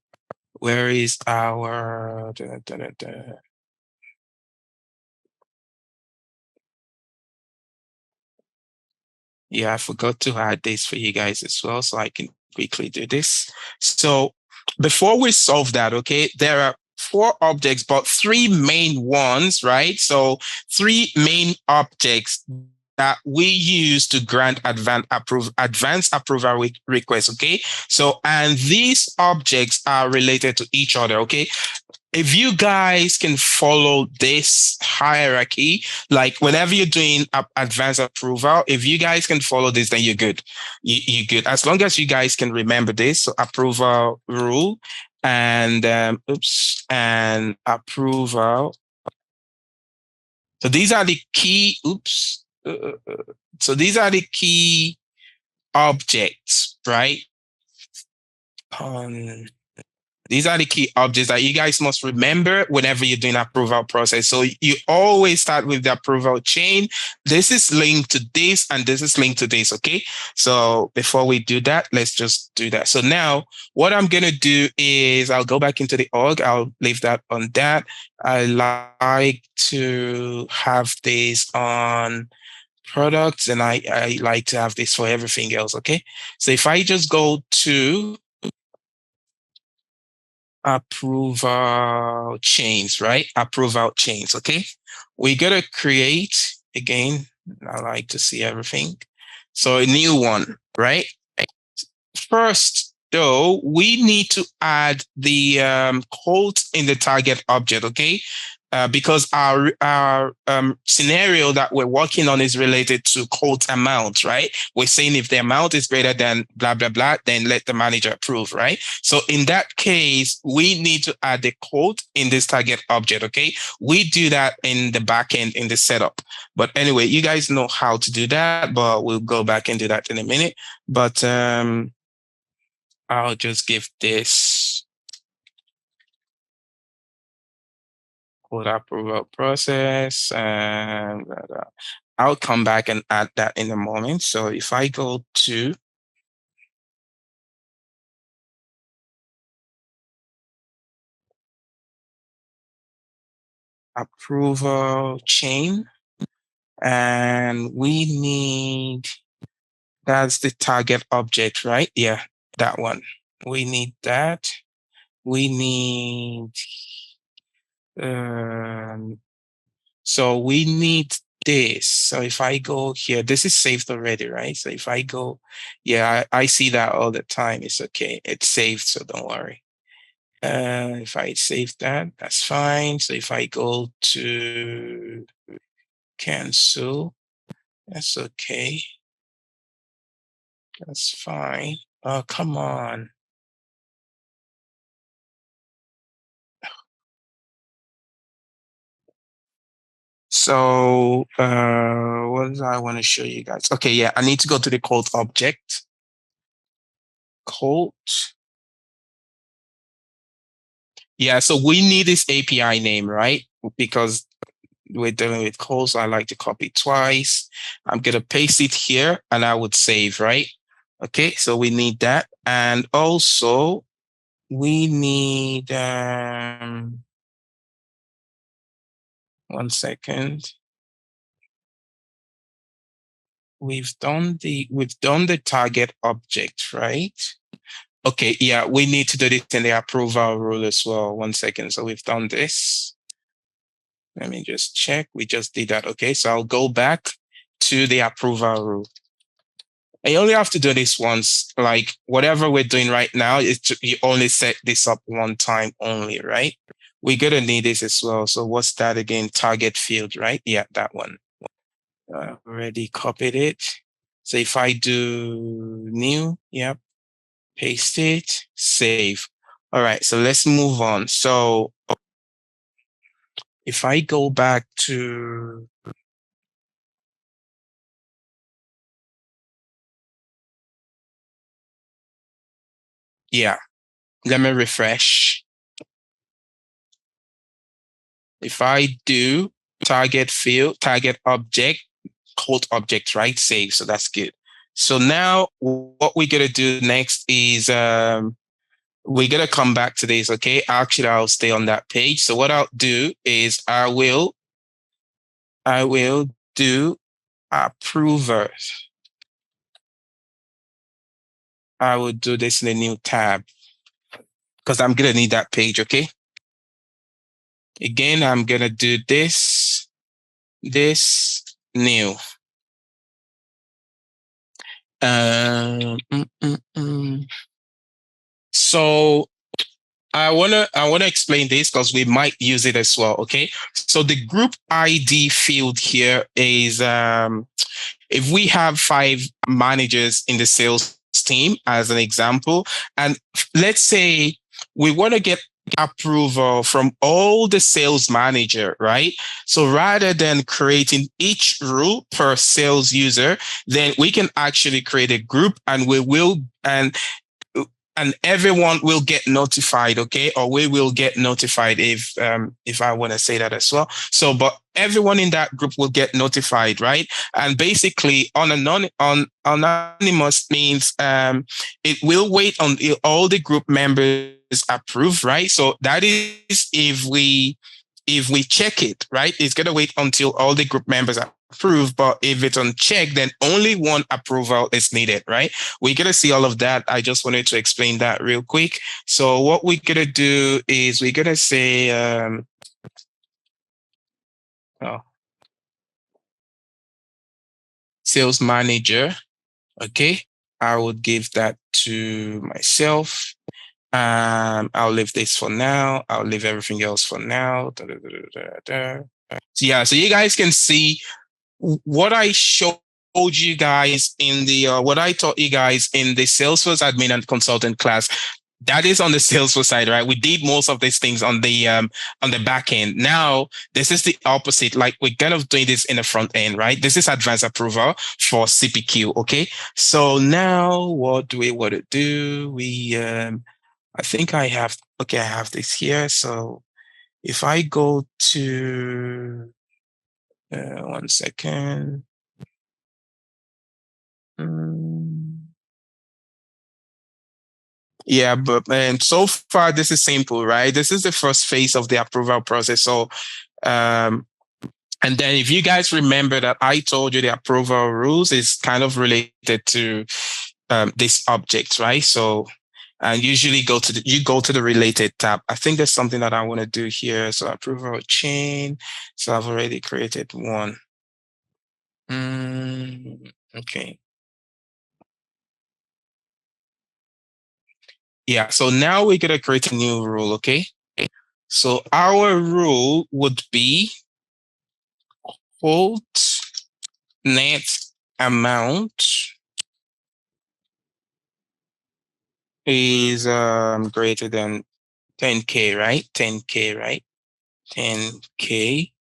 yeah, I forgot to add this for you guys as well, so I can quickly do this. So before we solve that, okay, there are 4 objects, but 3 main ones, right? So 3 main objects that we use to grant advanced approval requests, okay? So, and these objects are related to each other, okay? if you guys can follow this hierarchy, like whenever you're doing advanced approval, if you guys can follow this, then you're good. You're good. As long as you guys can remember this, so approval rule and and approval. So these are the key, so these are the key objects, right? These are the key objects that you guys must remember whenever you're doing approval process. So you always start with the approval chain. This is linked to this and this is linked to this, okay? So before we do that, let's just do that. So now what I'm going to do is I'll go back into the org. I'll leave that on that. I like to have this on products and I like to have this for everything else, okay? So if I just go to approval chains, right? Approval chains, okay? We gotta create, again, I like to see everything. So a new one, right? First, though, we need to add the quote in the target object, okay? Because our scenario that we're working on is related to quote amount, right? We're saying if the amount is greater than blah, blah, blah, then let the manager approve, right? So in that case, we need to add the quote in this target object, okay? We do that in the backend in the setup. But anyway, you guys know how to do that, but we'll go back and do that in a minute. But I'll just give this code approval process and I'll come back and add that in a moment. So if I go to approval chain, and we need, that's the target object, right? Yeah, that one. We need that. We need, so we need this. So if I go here, this is saved already, right? So if I go, yeah, I see that all the time. It's okay. It's saved, so don't worry. If I save that, that's fine. So if I go to cancel, that's okay. That's fine. Oh, come on. So what do I want to show you guys? Okay, yeah, I need to go to the code object. Code. Yeah, so we need this API name, right? Because we're dealing with calls, so I like to copy twice. I'm gonna paste it here and I would save, right? Okay, so we need that. And also we need, 1 second. We've done the target object, right? Okay, yeah, we need to do this in the approval rule as well. 1 second. So we've done this. Let me just check. We just did that. Okay, so I'll go back to the approval rule. I only have to do this once. Like whatever we're doing right now, you only set this up one time only, right? We're gonna need this as well. So what's that again? Target field, right? Yeah, that one. Already copied it. So if I do new, yep, paste it, save. All right, so let's move on. So if I go back to, yeah, let me refresh. If I do target field, target object, code object, right? Save. So that's good. So now what we're gonna do next is we're gonna come back to this, okay? Actually, I'll stay on that page. So what I'll do is I will do approvers. I will do this in a new tab because I'm gonna need that page, okay? Again, I'm gonna do this new. Um, mm, mm, mm. So I wanna explain this because we might use it as well. Okay, so the group ID field here is if we have 5 managers in the sales team as an example, and let's say we want to get approval from all the sales manager, right? So rather than creating each rule per sales user, then we can actually create a group and we will and everyone will get notified, okay? Or we will get notified if I want to say that as well. So, but everyone in that group will get notified, right? And basically, on anonymous means it will wait until all the group members approve, right? So that is if we check it, right? It's gonna wait until all the group members approve. But if it's unchecked, then only one approval is needed, right? We're gonna see all of that. I just wanted to explain that real quick. So what we're gonna do is we're gonna say sales manager. Okay, I would give that to myself. I'll leave this for now. I'll leave everything else for now. So yeah, so you guys can see what I showed you guys in the what I taught you guys in the Salesforce admin and consultant class. That is on the Salesforce side, right? We did most of these things on the back end. Now, this is the opposite. Like we're kind of doing this in the front end, right? This is advanced approval for CPQ. Okay. So now what do we want to do? I think I have this here. So if I go to 1 second. Yeah, but so far this is simple, right? This is the first phase of the approval process. So, and then if you guys remember that I told you the approval rules is kind of related to this object, right? So, and usually go to the related tab. I think there's something that I want to do here. So approval chain. So I've already created one. Okay. Yeah, so now we're gonna create a new rule, okay? So our rule would be quote net amount is greater than 10K, right? 10K, right? 10K.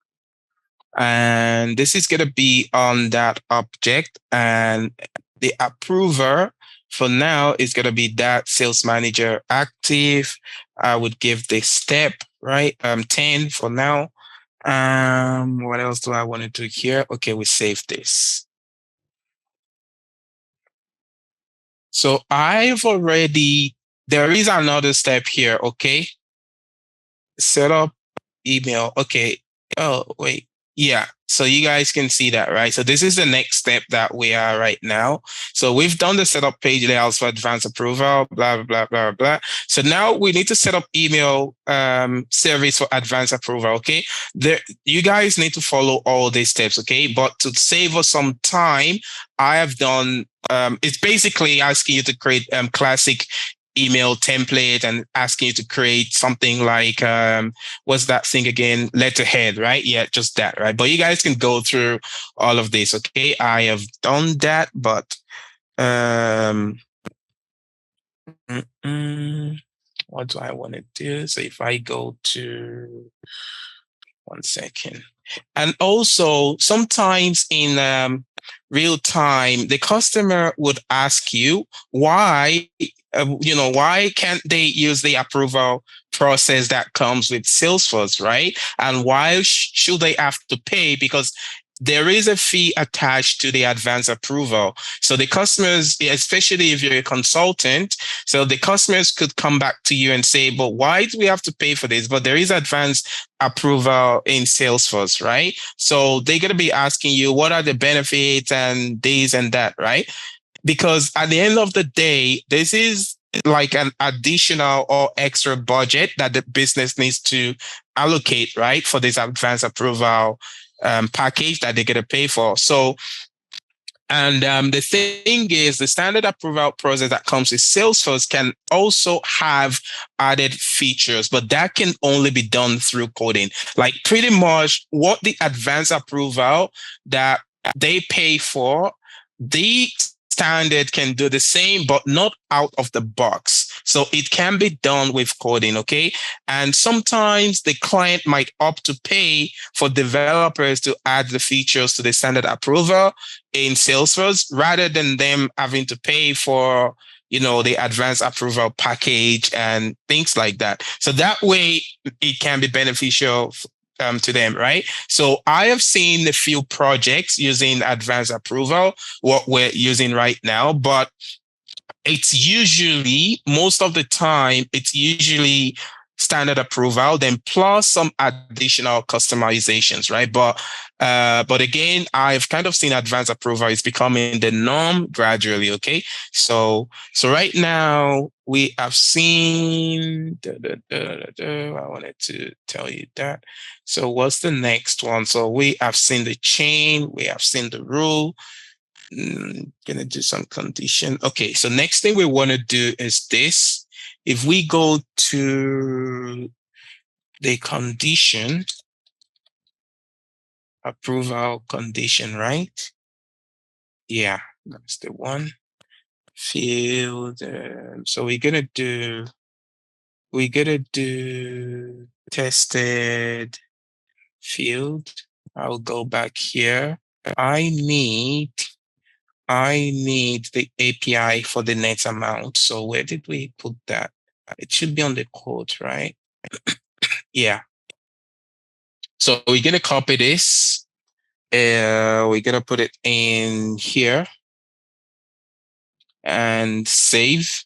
And this is gonna be on that object, and the approver for now is gonna be that sales manager active. I would give the step, right? 10 for now. What else do I want to do here? Okay, we save this. So there is another step here, okay? Set up email. Okay. Oh, wait. Yeah. So you guys can see that, right? So this is the next step that we are right now. So we've done the setup page layouts for advanced approval, blah, blah, blah, blah, blah. So now we need to set up email service for advanced approval, okay? You guys need to follow all these steps, okay? But to save us some time, I have done, it's basically asking you to create classic email template and asking you to create something like what's that thing again, letterhead, right? Yeah, just that, right? But you guys can go through all of this. Okay, I have done that, but what do I want to do? So if I go to 1 second, and also sometimes in real time, the customer would ask you why why can't they use the approval process that comes with Salesforce, right? And why should they have to pay? Because there is a fee attached to the advance approval. So the customers, especially if you're a consultant, so the customers could come back to you and say, but why do we have to pay for this? But there is advance approval in Salesforce, right? So they're going to be asking you, what are the benefits and this and that, right? Because at the end of the day, this is like an additional or extra budget that the business needs to allocate, right, for this advance approval package that they're going to pay for. So And the thing is, the standard approval process that comes with Salesforce can also have added features, but that can only be done through coding. Like pretty much what the advanced approval that they pay for, the standard can do the same, but not out of the box. So it can be done with coding, okay? And sometimes the client might opt to pay for developers to add the features to the standard approval in Salesforce rather than them having to pay for the advanced approval package and things like that. So that way it can be beneficial to them, right? So I have seen a few projects using advanced approval, what we're using right now, but it's usually, most of the time, it's usually standard approval, then plus some additional customizations, right? But again, I've kind of seen advanced approval is becoming the norm gradually. Okay, so right now we have seen. I wanted to tell you that. So what's the next one? So we have seen the chain, we have seen the rule. Gonna do some condition. Okay, so next thing we want to do is this. If we go to the condition, approval condition, right? Yeah, that's the one. Field. So we're gonna do tested field. I'll go back here. I need the API for the net amount. So where did we put that? It should be on the code, right? Yeah. So we're going to copy this. We're going to put it in here and save.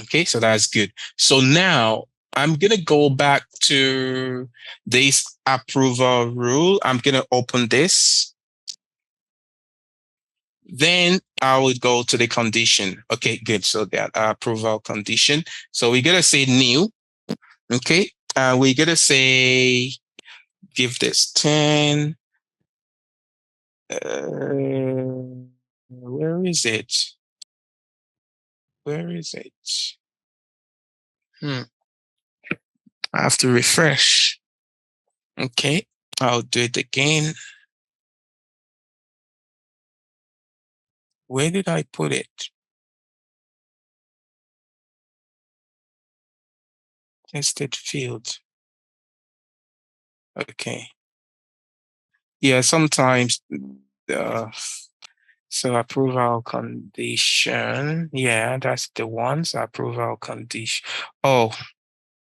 Okay, so that's good. So now I'm going to go back to this approval rule. I'm going to open this. Then I would go to the condition. Okay, good. So that approval condition. So we're going to say new. Okay. We're going to say, give this 10. Where is it? Where is it? I have to refresh. Okay. I'll do it again. Where did I put it? Tested field. Okay. Yeah, sometimes so approval condition. Yeah, that's the one. So approval condition. Oh,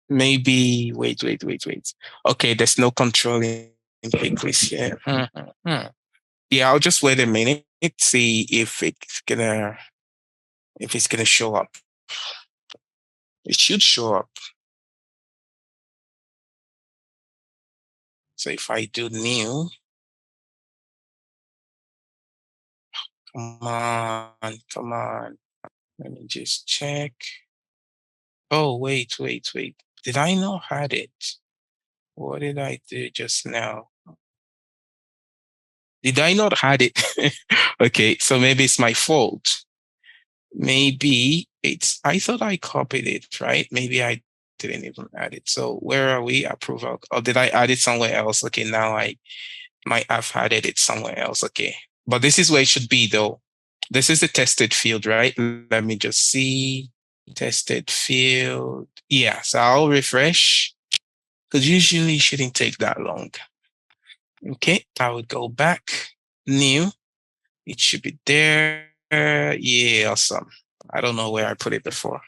maybe wait. Okay, there's no controlling quickly here. Yeah, I'll just wait a minute, see if it's gonna show up. It should show up. So if I do new, come on. Let me just check. Oh, wait. Did I not had it? What did I do just now? Did I not had it? Okay, so maybe it's my fault. Maybe I thought I copied it, right? Maybe I didn't even add it. So where are we? Approval. Or did I add it somewhere else? Okay, now I might have added it somewhere else. Okay, but this is where it should be though. This is the tested field, right? Let me just see. Tested field. Yeah, so I'll refresh because usually it shouldn't take that long. Okay, I would go back. New. It should be there. Yeah, awesome. I don't know where I put it before.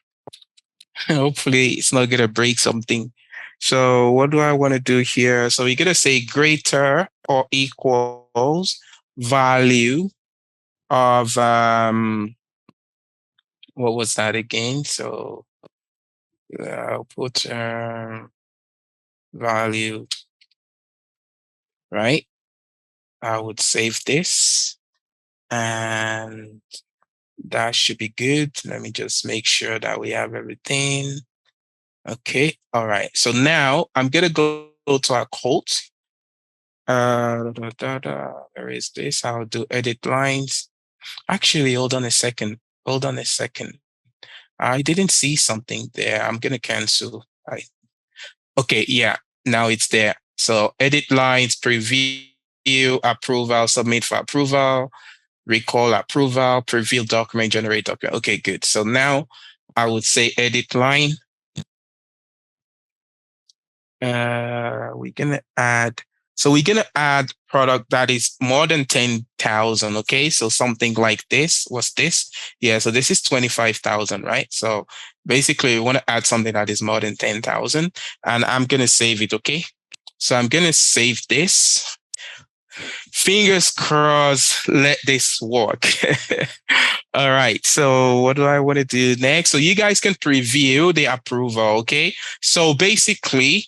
Hopefully it's not gonna break something. So what do I want to do here? So we're gonna say greater or equals value of what was that again? So I'll put value, right? I would save this and that should be good. Let me just make sure that we have everything. Okay. All right. So now I'm going to go to our quote. Where is this? I'll do edit lines. Actually, hold on a second. Hold on a second. I didn't see something there. I'm gonna cancel. Okay, yeah, now it's there. So edit lines, preview, approval, submit for approval, recall approval, preview document, generate document. Okay, good. So now I would say edit line. We're gonna add. So we're gonna add product that is more than 10,000. Okay, so something like this. What's this? Yeah, so this is 25,000, right? So basically, we want to add something that is more than 10,000, and I'm gonna save it. Okay, so I'm gonna save this. Fingers crossed, let this work. All right. So what do I want to do next? So you guys can preview the approval. Okay. So basically,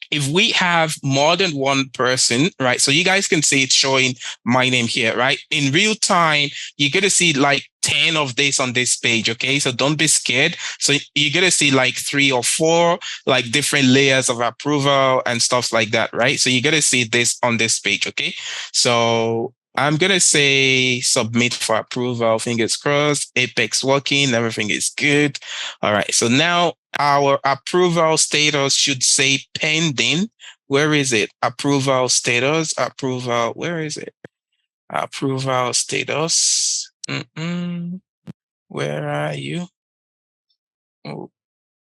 if we have more than one person, right? So you guys can see it's showing my name here, right? In real time, you're going to see like 10 of this on this page. Okay. So don't be scared. So you're going to see like 3 or 4, like different layers of approval and stuff like that, right? So you're going to see this on this page. Okay. So I'm going to say submit for approval. Fingers crossed. Apex working. Everything is good. All right. So now our approval status should say pending. Where is it? Approval status. Approval. Where is it? Approval status. Where are you? Oh,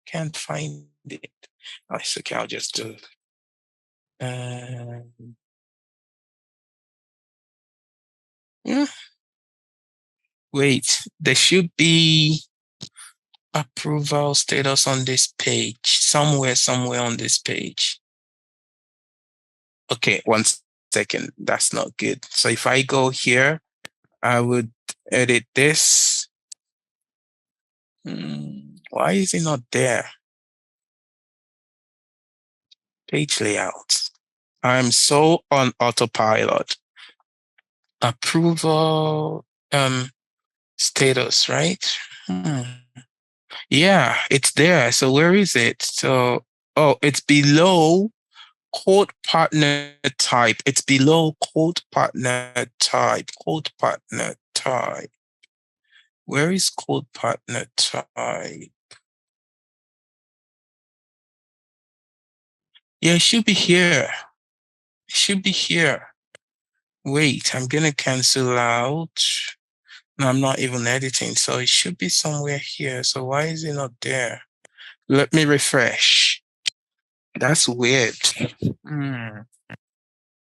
can't find it. Oh, it's okay. I'll just do it. Wait, there should be approval status on this page. Somewhere on this page. Okay, 1 second. That's not good. So if I go here, I would edit this. Why is it not there? Page layout. I'm so on autopilot. Approval status, right? Yeah, it's there. So where is it? So, oh, it's below code partner type. It's below code partner type. Code partner type. Where is code partner type? Yeah, it should be here. It should be here. Wait, I'm gonna cancel out. No, I'm not even editing, so it should be somewhere here. So why is it not there? Let me refresh. That's weird.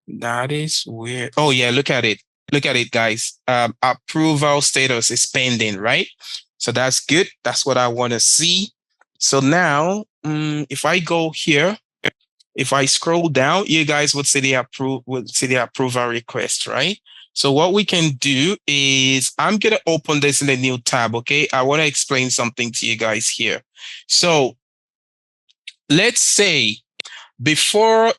That is weird. Oh yeah, look at it. Look at it, guys. Approval status is pending, right? So that's good. That's what I want to see. So now, if I go here, if I scroll down, you guys would see the approval request, right? So what we can do is I'm gonna open this in a new tab. Okay, I want to explain something to you guys here. So let's say before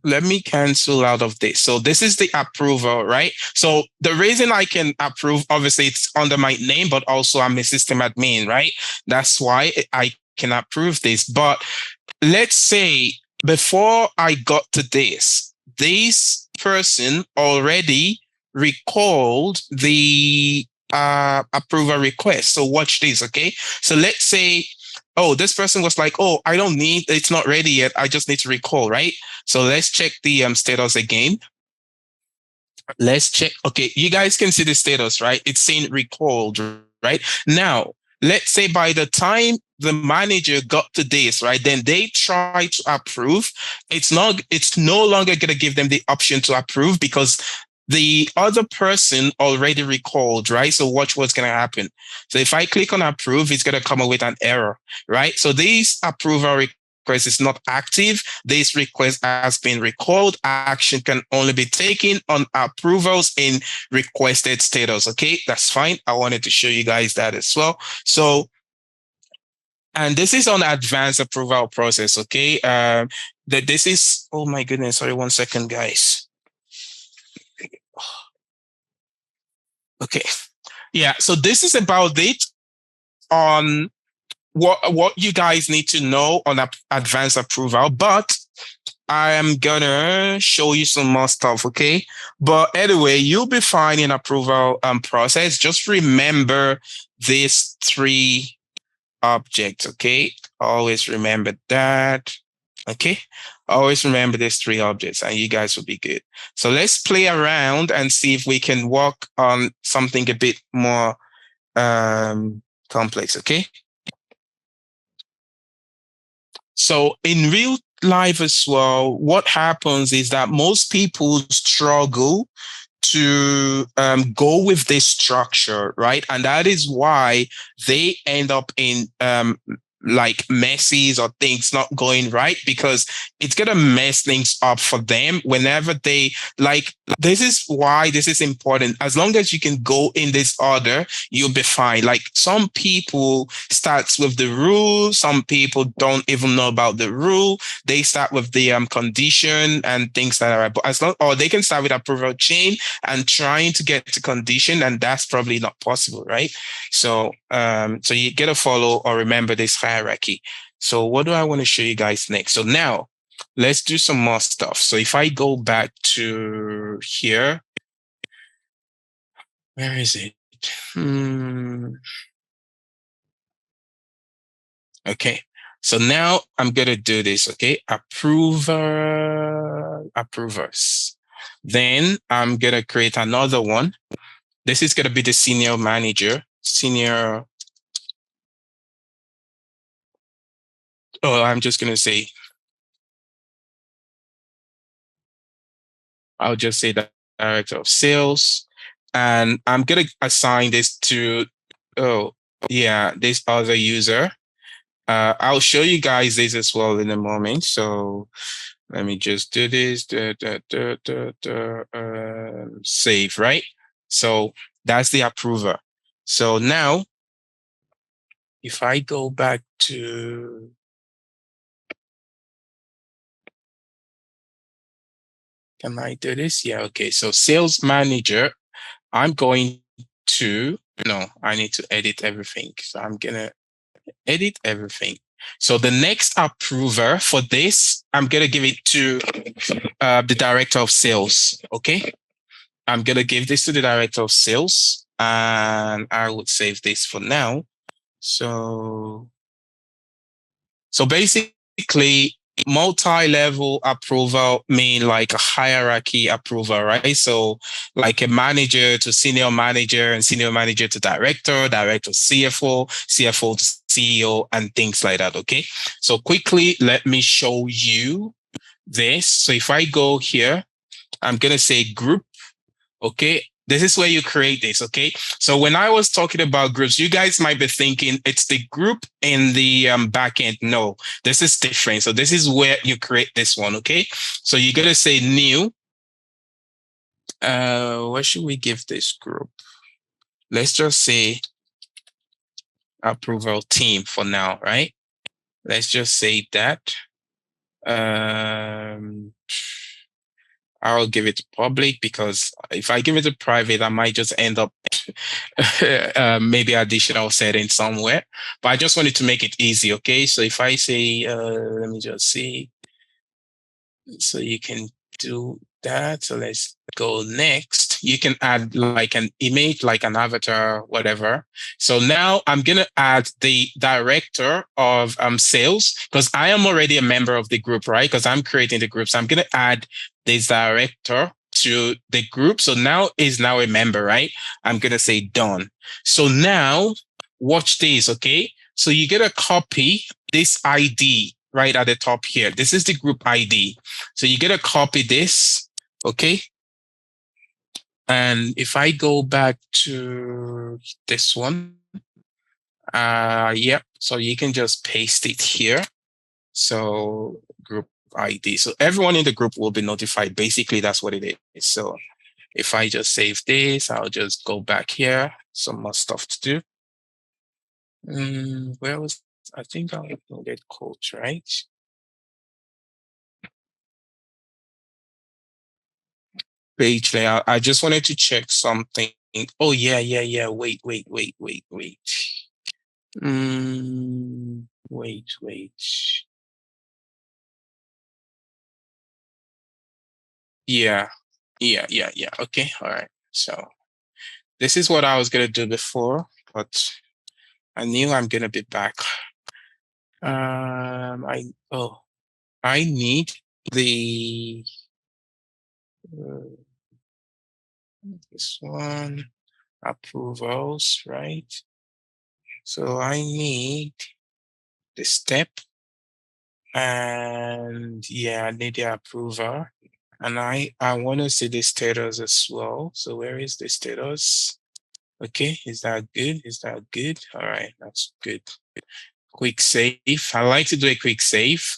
let me cancel out of this. So this is the approval, right? So the reason I can approve, obviously it's under my name, but also I'm a system admin, right? That's why I can approve this. But let's say before I got to this person already recalled the approval request. So watch this, okay? So let's say, oh, this person was like, oh, it's not ready yet. I just need to recall, right? So let's check the status again. Let's check. Okay, you guys can see the status, right? It's saying recalled, right? Now, let's say by the time the manager got to this, right, then they try to approve. It's no longer going to give them the option to approve because the other person already recalled, right? So watch what's going to happen. So if I click on approve, it's going to come up with an error, right? So this approval request is not active. This request has been recalled. Action can only be taken on approvals in requested status. Okay, that's fine. I wanted to show you guys that as well. So, and this is on advanced approval process. Okay, this is, oh my goodness, sorry, 1 second, guys. Okay. Yeah. So this is about it on what you guys need to know on advanced approval. But I am gonna show you some more stuff, okay? But anyway, you'll be fine in approval process. Just remember these three objects, okay? Always remember that. Okay, always remember these three objects and you guys will be good. So let's play around and see if we can work on something a bit more complex, okay? So in real life as well, what happens is that most people struggle to go with this structure, right? And that is why they end up in like messes or things not going right because it's gonna mess things up for them whenever they like. This is why this is important. As long as you can go in this order, you'll be fine. Like some people starts with the rule, some people don't even know about the rule. They start with the condition and things like that. But as long or they can start with approval chain and trying to get to condition, and that's probably not possible, right? So you get to follow or remember this hierarchy. So what do I want to show you guys next? So now let's do some more stuff. So if I go back to here, where is it? Okay. So now I'm gonna do this. Okay, approvers. Then I'm gonna create another one. This is gonna be the senior manager, senior. Oh, I'm just gonna say, I'll just say the director of sales, and I'm gonna assign this to, oh yeah, this other user. I'll show you guys this as well in a moment. So let me just do this, save, right? So that's the approver. So now, if I go back to, can I do this? Yeah, okay. So sales manager, I'm going to, no, I need to edit everything. So I'm gonna edit everything. So the next approver for this, I'm gonna give it to the director of sales. Okay, I'm gonna give this to the director of sales, and I would save this for now. So basically, multi-level approval mean like a hierarchy approval, right? So like a manager to senior manager and senior manager to director, director CFO, CFO to CEO and things like that, okay? So quickly, let me show you this. So if I go here, I'm going to say group. Okay. This is where you create this. Okay. So when I was talking about groups, you guys might be thinking it's the group in the backend. No, this is different. So this is where you create this one. Okay. So you're going to say new. What should we give this group? Let's just say approval team for now, right? Let's just say that. Um, I'll give it to public because if I give it to private, I might just end up maybe additional setting somewhere. But I just wanted to make it easy, okay? So if I say, let me just see, so you can do that. So let's go next. You can add like an image, like an avatar, whatever. So now I'm going to add the director of sales because I am already a member of the group, right? Because I'm creating the group. So I'm going to add this director to the group. So now is now a member, right? I'm going to say done. So now watch this, okay? So you get a copy this ID right at the top here. This is the group ID. So you get to copy this, okay? And if I go back to this one, yeah, so you can just paste it here. So group ID. So everyone in the group will be notified. Basically, that's what it is. So if I just save this, I'll just go back here. Some more stuff to do. Where was, I think I'll get coach, right? Page layout. I just wanted to check something. Oh, yeah. Wait. Wait. Yeah. Okay. All right. So this is what I was gonna do before, but I knew I'm gonna be back. I need the uh, this one approvals, right? So I need the step, and yeah, I need the approver, and I want to see the status as well. So where is the status? Okay, is that good? Is that good? All right, that's good. Quick save. I like to do a quick save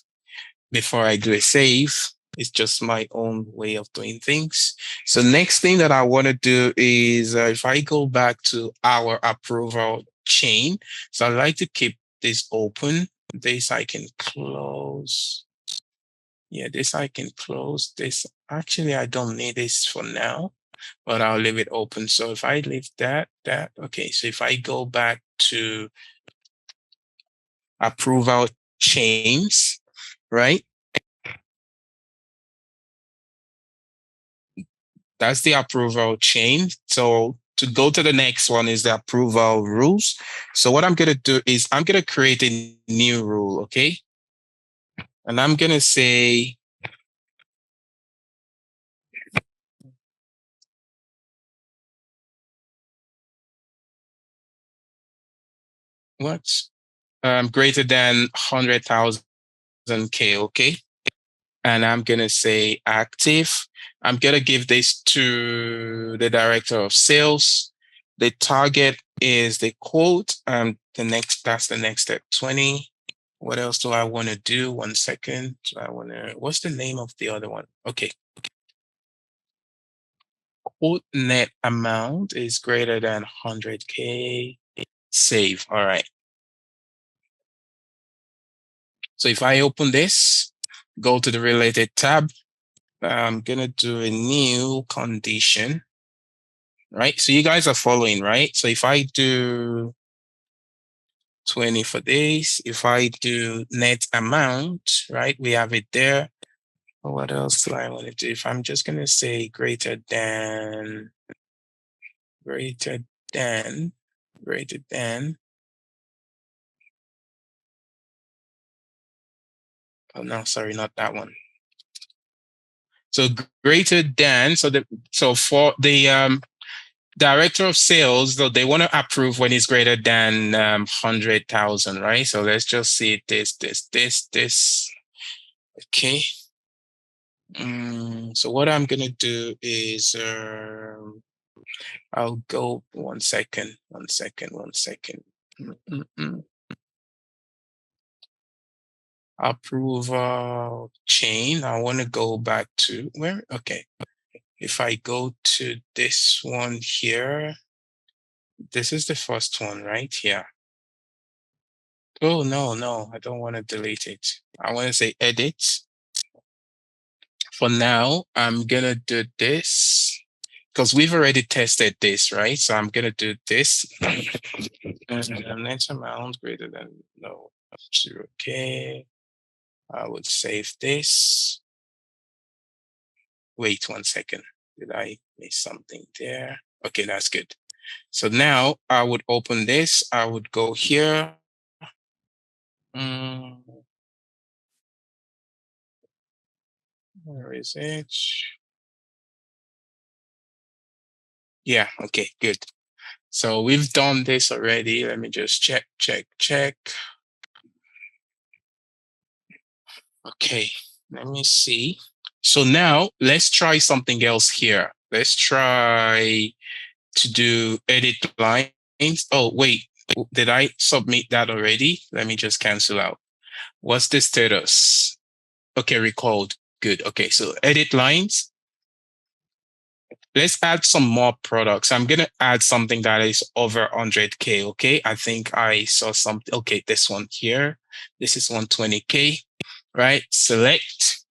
before I do a save. It's just my own way of doing things. So next thing that I want to do is if I go back to our approval chain, so I like to keep this open. This I can close. Yeah, this I can close. This actually I don't need this for now, but I'll leave it open. So if I leave that, okay. So if I go back to approval chains, right? That's the approval chain. So to go to the next one is the approval rules. So what I'm going to do is I'm going to create a new rule, okay? And I'm going to say, what? Greater than 100,000 K, okay? And I'm going to say active. I'm going to give this to the director of sales. The target is the quote. That's the next step, 20. What else do I want to do? 1 second. What's the name of the other one? Okay. Quote net amount is greater than 100K. Save. All right. So if I open this, go to the related tab, I'm going to do a new condition, right? So you guys are following, right? So if I do 20 for this, if I do net amount, right? We have it there. What else do I want to do? If I'm just going to say greater than, greater than, greater than, oh no, sorry, not that one. So greater than, so for the director of sales, though, they want to approve when it's greater than 100,000, right? So let's just see this. Okay. So what I'm gonna do is I'll go 1 second. Mm-mm-mm. Approval chain. I want to go back to where? Okay. If I go to this one here, this is the first one, right? Yeah. Oh, no, I don't want to delete it. I want to say edit. For now, I'm gonna do this because we've already tested this, right? So I'm gonna do this. Next amount greater than no 0K. I would save this. Wait 1 second. Did I miss something there? Okay, that's good. So now I would open this. I would go here. Mm, where is it? Yeah, okay, good. So we've done this already. Let me just check. Okay, let me see. So now let's try something else here. Let's try to do edit lines. Oh, wait, did I submit that already? Let me just cancel out. What's the status? Okay, recalled. Good. Okay, so edit lines. Let's add some more products. I'm going to add something that is over 100K. Okay, I think I saw something. Okay, this one here. This is 120K, right? Select.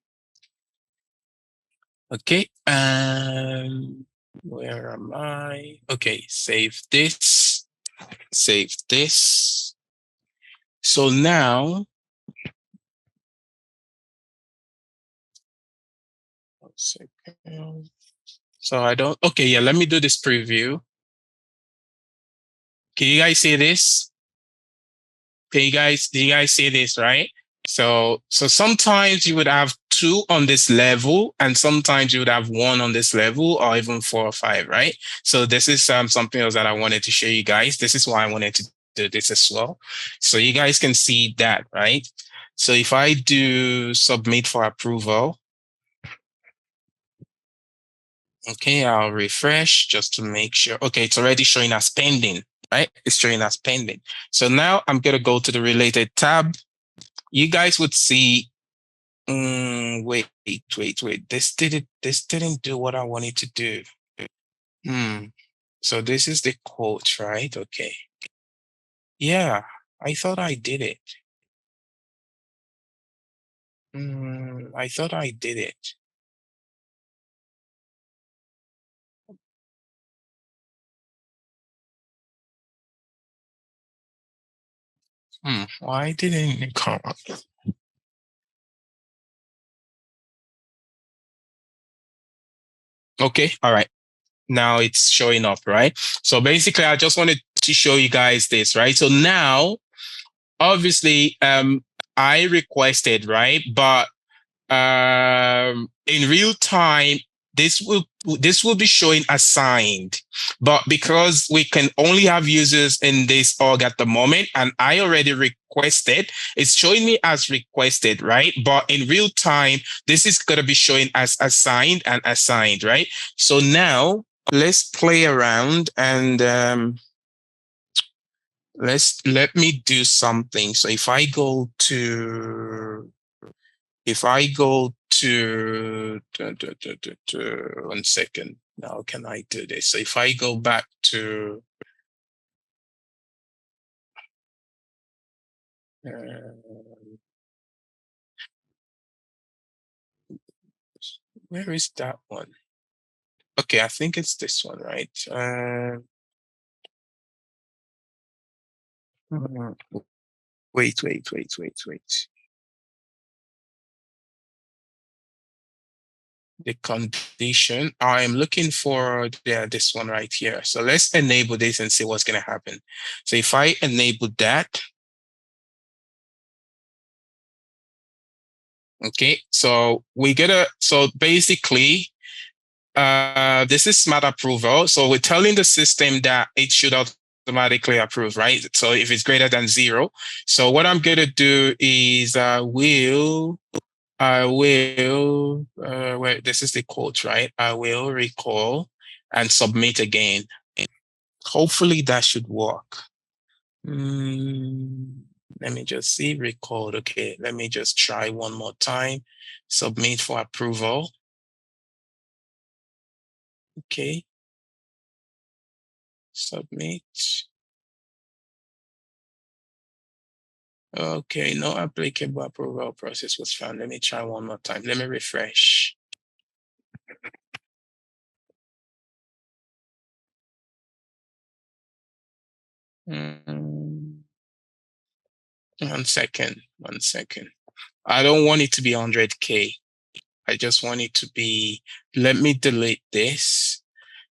Okay, where am I? Okay, save this. So now, one second. So I don't, okay, yeah, let me do this preview. Can you guys see this? Do you guys see this, right? So sometimes you would have two on this level, and sometimes you would have one on this level, or even four or five, right? So this is something else that I wanted to show you guys. This is why I wanted to do this as well. So you guys can see that, right? So if I do submit for approval, okay, I'll refresh just to make sure. Okay, it's already showing as pending, right? It's showing as pending. So now I'm going to go to the related tab. You guys would see, wait. This didn't do what I wanted to do. So this is the quote, right? Okay. Yeah, I thought I did it. I thought I did it. Why didn't it come up? Okay, all right. Now it's showing up, right? So basically, I just wanted to show you guys this, right? So now, obviously, I requested, right? But in real time, this will be showing assigned, but because we can only have users in this org at the moment, and I already requested, it's showing me as requested, right? But in real time, this is going to be showing as assigned and assigned, right? So now let's play around and let me do something. So if I go to 1 second, now can I do this? So if I go back to where is that one? Okay, I think it's this one, right? Wait. The condition. I'm looking for this one right here. So let's enable this and see what's going to happen. So if I enable that, okay, so so basically, this is smart approval. So we're telling the system that it should automatically approve, right? So if it's greater than 0. So what I'm going to do is wait, this is the quote, right? I will recall and submit again. Hopefully that should work. Let me just see, record. Okay, let me just try one more time. Submit for approval. Okay. Submit. Okay, no applicable approval process was found. Let me try one more time. Let me refresh. Mm, 1 second. I don't want it to be 100K. I just want it to be, let me delete this.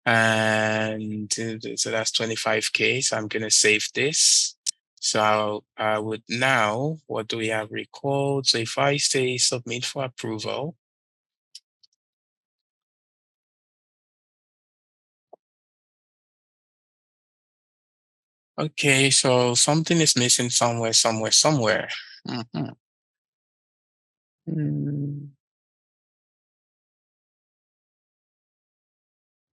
And so that's 25K. So I'm going to save this. So I would now, what do we have recalled? So if I say submit for approval, okay, so something is missing somewhere. Mhm.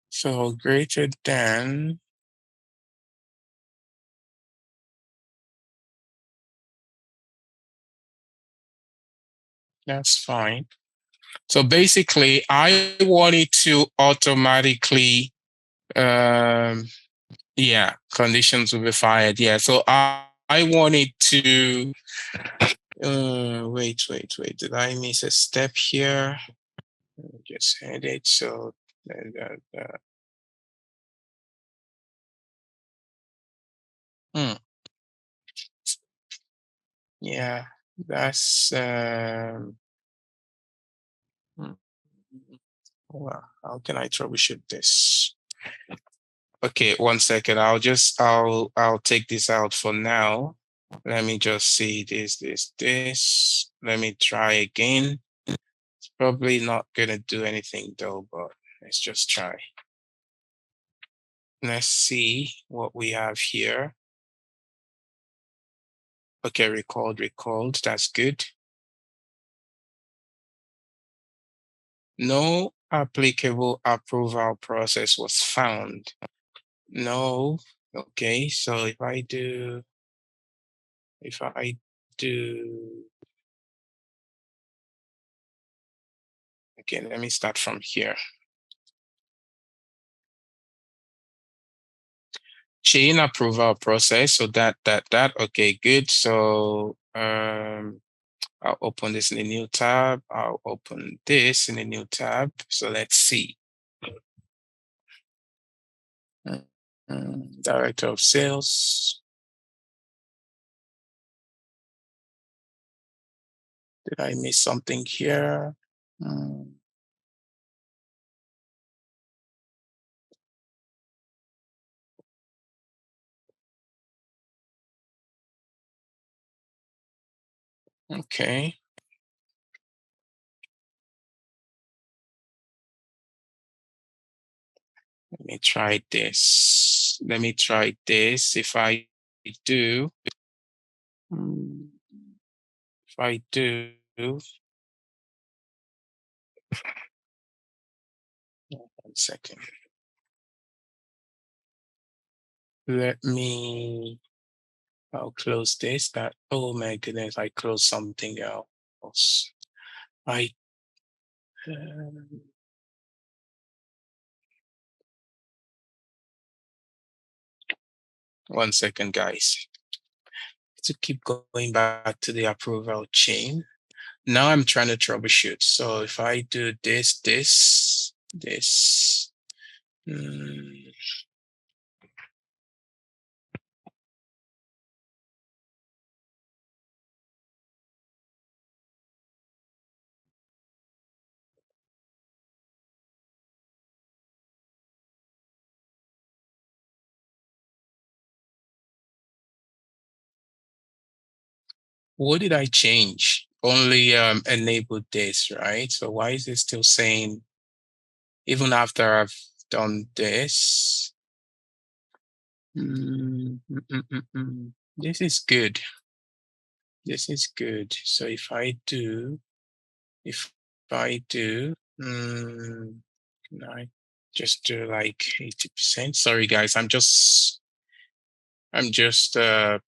So greater than, that's fine. So basically, I want it to automatically, yeah, conditions will be fired. Yeah, so I want it to, wait. Did I miss a step here? Just had it. So, yeah, that's, Well, how can I troubleshoot this? Okay, 1 second. I'll take this out for now. Let me just see this. Let me try again. It's probably not gonna do anything though, but let's just try. Let's see what we have here. Okay, recalled. That's good. No applicable approval process was found. No. Okay, so if I do, okay, let me start from here. Chain approval process. So that, okay, good. So I'll open this in a new tab. I'll open this in a new tab. So let's see. Director of sales. Did I miss something here? Okay. Let me try this. If I do, if I do, 1 second. I'll close this. Oh my goodness, I closed something else. 1 second, guys. To keep going back to the approval chain. Now I'm trying to troubleshoot. So if I do this. What did I change? Only enabled this, right? So why is it still saying, even after I've done this? This is good. So if I do, can I just do like 80%? Sorry, guys, I'm just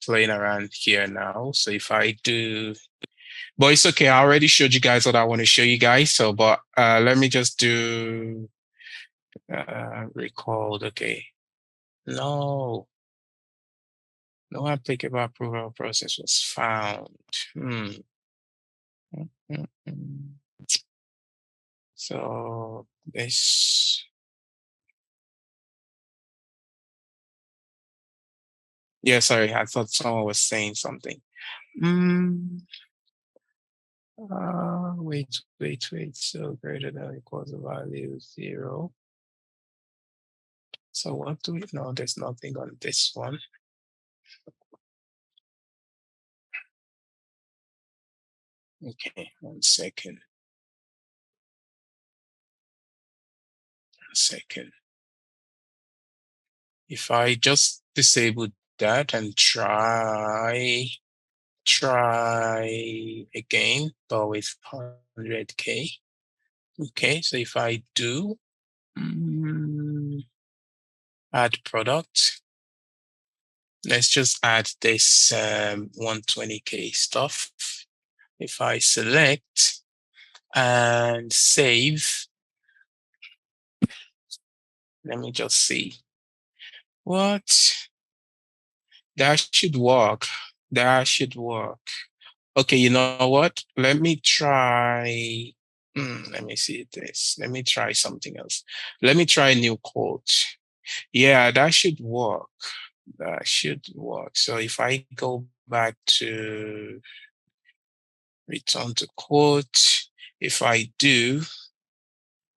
playing around here now. So if I do, but it's okay. I already showed you guys what I want to show you guys. So, but let me just do recalled. Okay. No applicable approval process was found. So this. Yeah, sorry. I thought someone was saying something. Wait. So greater than or equals the value 0. So what do we know? There's nothing on this one. Okay, 1 second. If I just disable that and try again, but with 100K. Okay, so if I do add product, let's just add this 120K stuff. If I select and save, let me just see. What? That should work. Okay, you know what? Let me try. Let me see this. Let me try something else. Let me try a new quote. Yeah, that should work. So if I go back to return to quote, if I do,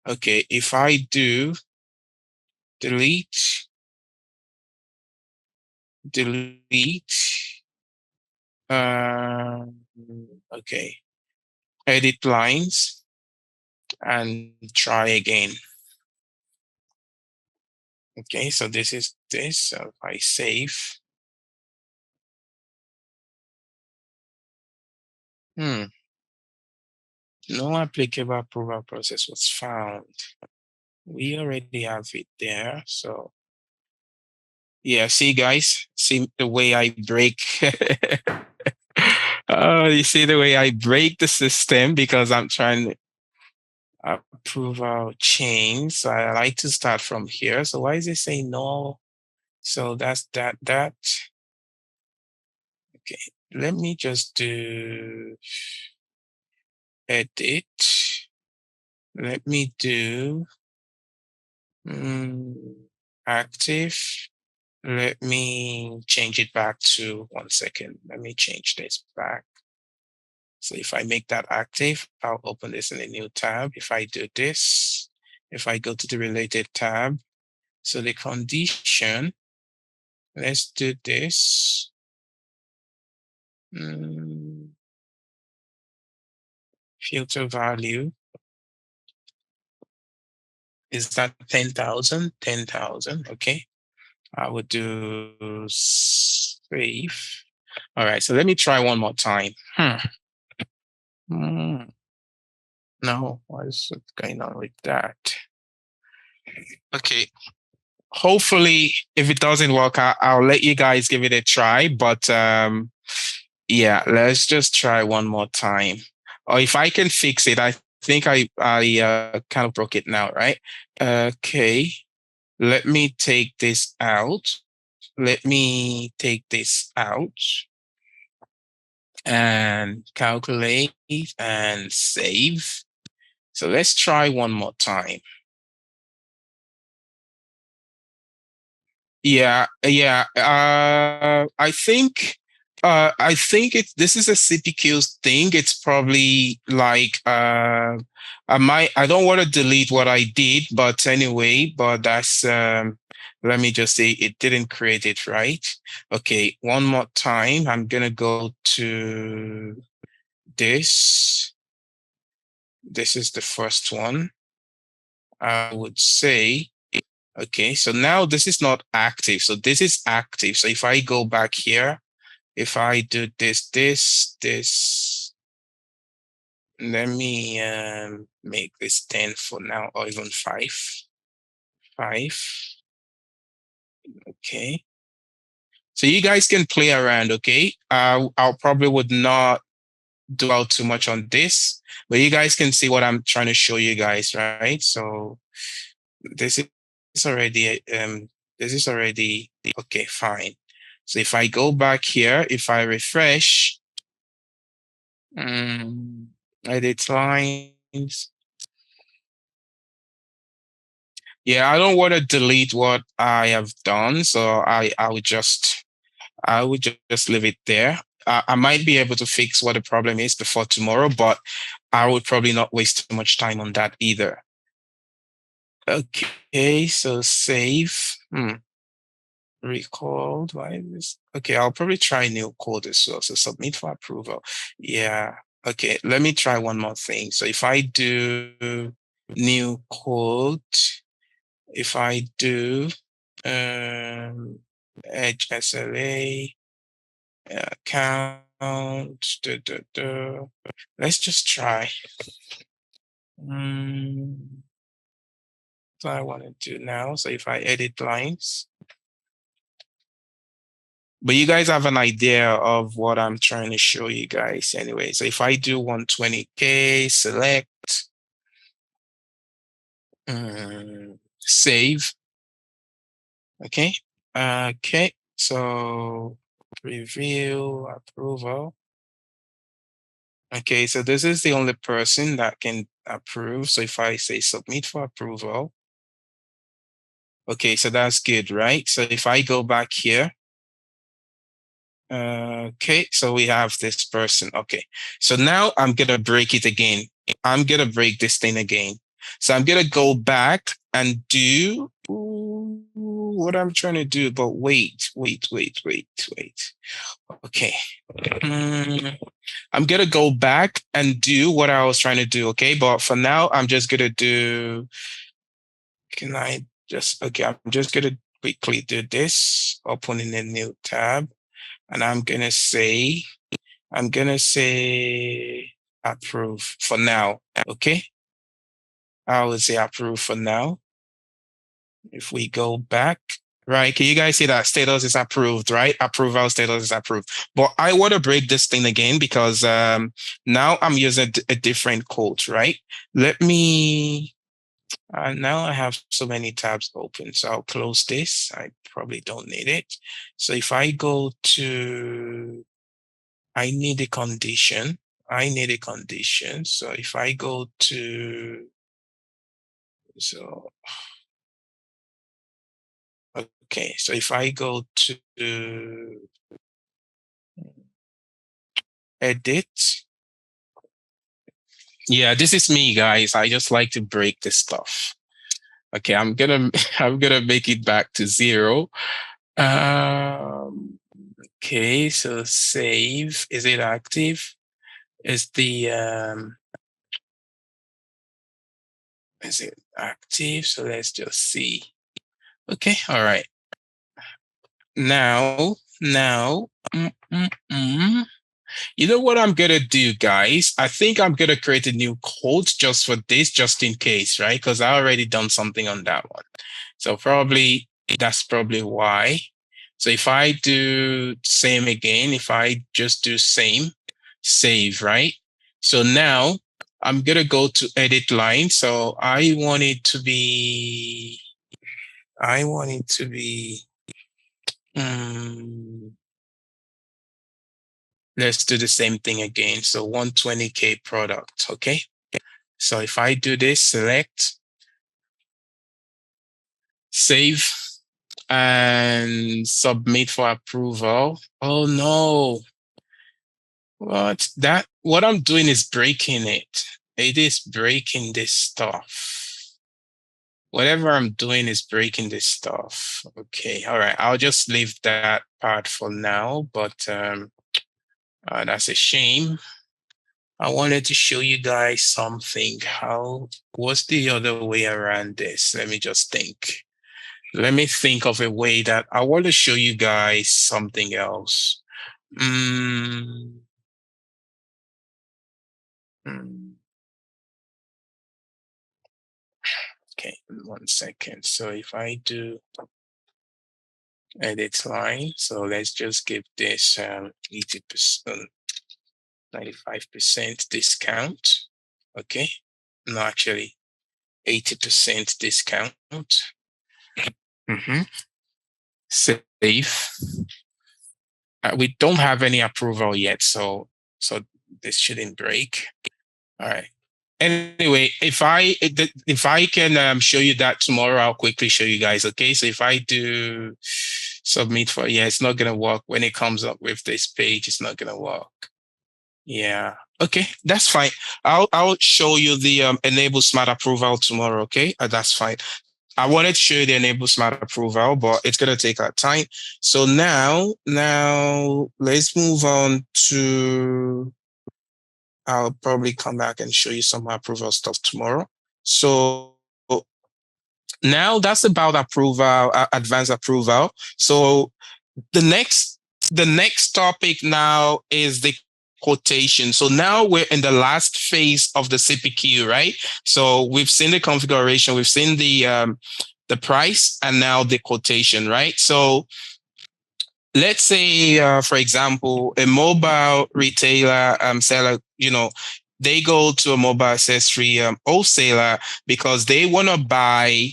Okay, if I do delete, okay, edit lines and try again. Okay, so this is this. So if I save, no applicable approval process was found. We already have it there. So yeah, see guys, see the way I break. You see the way I break the system because I'm trying to approval change. So I like to start from here. So why is it saying no? So that's that. Okay, let me just do edit. Let me do active. Let me change it back to 1 second. Let me change this back. So if I make that active, I'll open this in a new tab. If I do this, if I go to the related tab, so the condition, let's do this. Filter value. Is that 10,000? 10,000, okay. I would do save. All right, so let me try one more time. No, what is going on with that? Okay, hopefully if it doesn't work, I'll let you guys give it a try. But yeah, let's just try one more time. Or if I can fix it, I think I kind of broke it now, right? Okay, let me take this out. Let me take this out and calculate and save. So let's try one more time. Yeah. I think this is a Cpq thing. It's probably like I don't want to delete what I did, but anyway, but that's let me just say it didn't create it right. Okay, one more time. I'm gonna go to this. This is the first one. I would say, okay, so now this is not active. So this is active. So if I go back here, if I do this, let me make this 10 for now, or even 5. 5. Okay. So you guys can play around, okay? I'll probably would not dwell too much on this, but you guys can see what I'm trying to show you guys, right? So this is already okay, fine. So if I go back here, if I refresh, edit lines. Yeah, I don't want to delete what I have done, so I would just leave it there. I might be able to fix what the problem is before tomorrow, but I would probably not waste too much time on that either. Okay, so save. Recalled. Why is this? Okay, I'll probably try new code as well. So submit for approval. Yeah. Okay, let me try one more thing. So if I do new code, if I do Edge SLA account, let's just try. So I want to do now. So if I edit lines, but you guys have an idea of what I'm trying to show you guys anyway. So if I do 120K, select, save. Okay. Okay. So review, approval. Okay. So this is the only person that can approve. So if I say submit for approval. Okay. So that's good, right? So if I go back here, okay, so we have this person. Okay, so now I'm gonna break it again. I'm gonna break this thing again. So I'm going to go back and do what I'm trying to do, but wait. Okay. I'm going to go back and do what I was trying to do. Okay. But for now, I'm just going to do, I'm just going to quickly do this, open in a new tab, and I'm going to say approve for now. Okay. I would say approve for now. If we go back, right? Can you guys see that status is approved, right? Approval status is approved. But I want to break this thing again because now I'm using a different code, right? Let me, now I have so many tabs open. So I'll close this. I probably don't need it. So if I go to, I need a condition. So if I go to, so, okay. So if I go to edit, yeah, this is me, guys. I just like to break this stuff. Okay, I'm gonna make it back to 0. Okay, so save. Is it active? Is it active? So let's just see. Okay, all right. Now, you know what I'm gonna do, guys? I think I'm gonna create a new code just for this, just in case, right? Because I already done something on that one. So that's probably why. So if I do same again, if I just do same, save, right? So now I'm gonna go to edit line. So I want it to be, let's do the same thing again. So 120K product, okay? So if I do this, select, save, and submit for approval. Oh no. What I'm doing is breaking it. It is breaking this stuff. Whatever I'm doing is breaking this stuff. Okay, all right. I'll just leave that part for now, but that's a shame. I wanted to show you guys something. What's the other way around this? Let me just think. Let me think of a way that I want to show you guys something else. Okay, 1 second. So if I do edit line, so let's just give this 80%, 95% discount. Okay, no, actually 80% discount. Save. We don't have any approval yet, so this shouldn't break. All right. Anyway, if I can show you that tomorrow, I'll quickly show you guys. Okay, so if I do submit for, yeah, it's not gonna work when it comes up with this page. It's not gonna work. Yeah. Okay, that's fine. I'll show you the enable smart approval tomorrow. Okay, that's fine. I wanted to show you the enable smart approval, but it's gonna take our time. So now let's move on to. I'll probably come back and show you some approval stuff tomorrow. So now that's about approval, advanced approval. So the next topic now is the quotation. So now we're in the last phase of the CPQ, right? So we've seen the configuration, we've seen the price, and now the quotation, right? So let's say, for example, a mobile retailer seller, they go to a mobile accessory wholesaler because they want to buy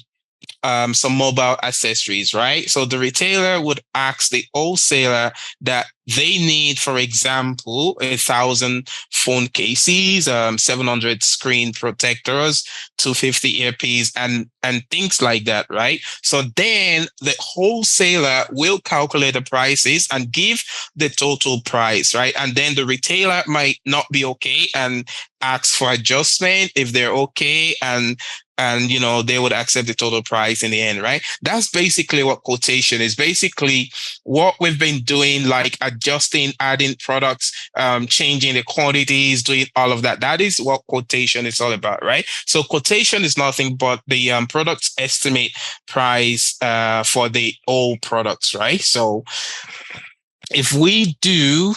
some mobile accessories, right? So the retailer would ask the wholesaler that they need, for example, 1,000 phone cases, 700 screen protectors, 250 earpiece, and things like that, right? So then the wholesaler will calculate the prices and give the total price, right? And then the retailer might not be okay and ask for adjustment if they're okay, and they would accept the total price in the end, right? That's basically what quotation is. Basically what we've been doing, like adjusting, adding products, changing the quantities, doing all of that. That is what quotation is all about, right? So quotation is nothing but the product's estimate price for the all products, right? So if we do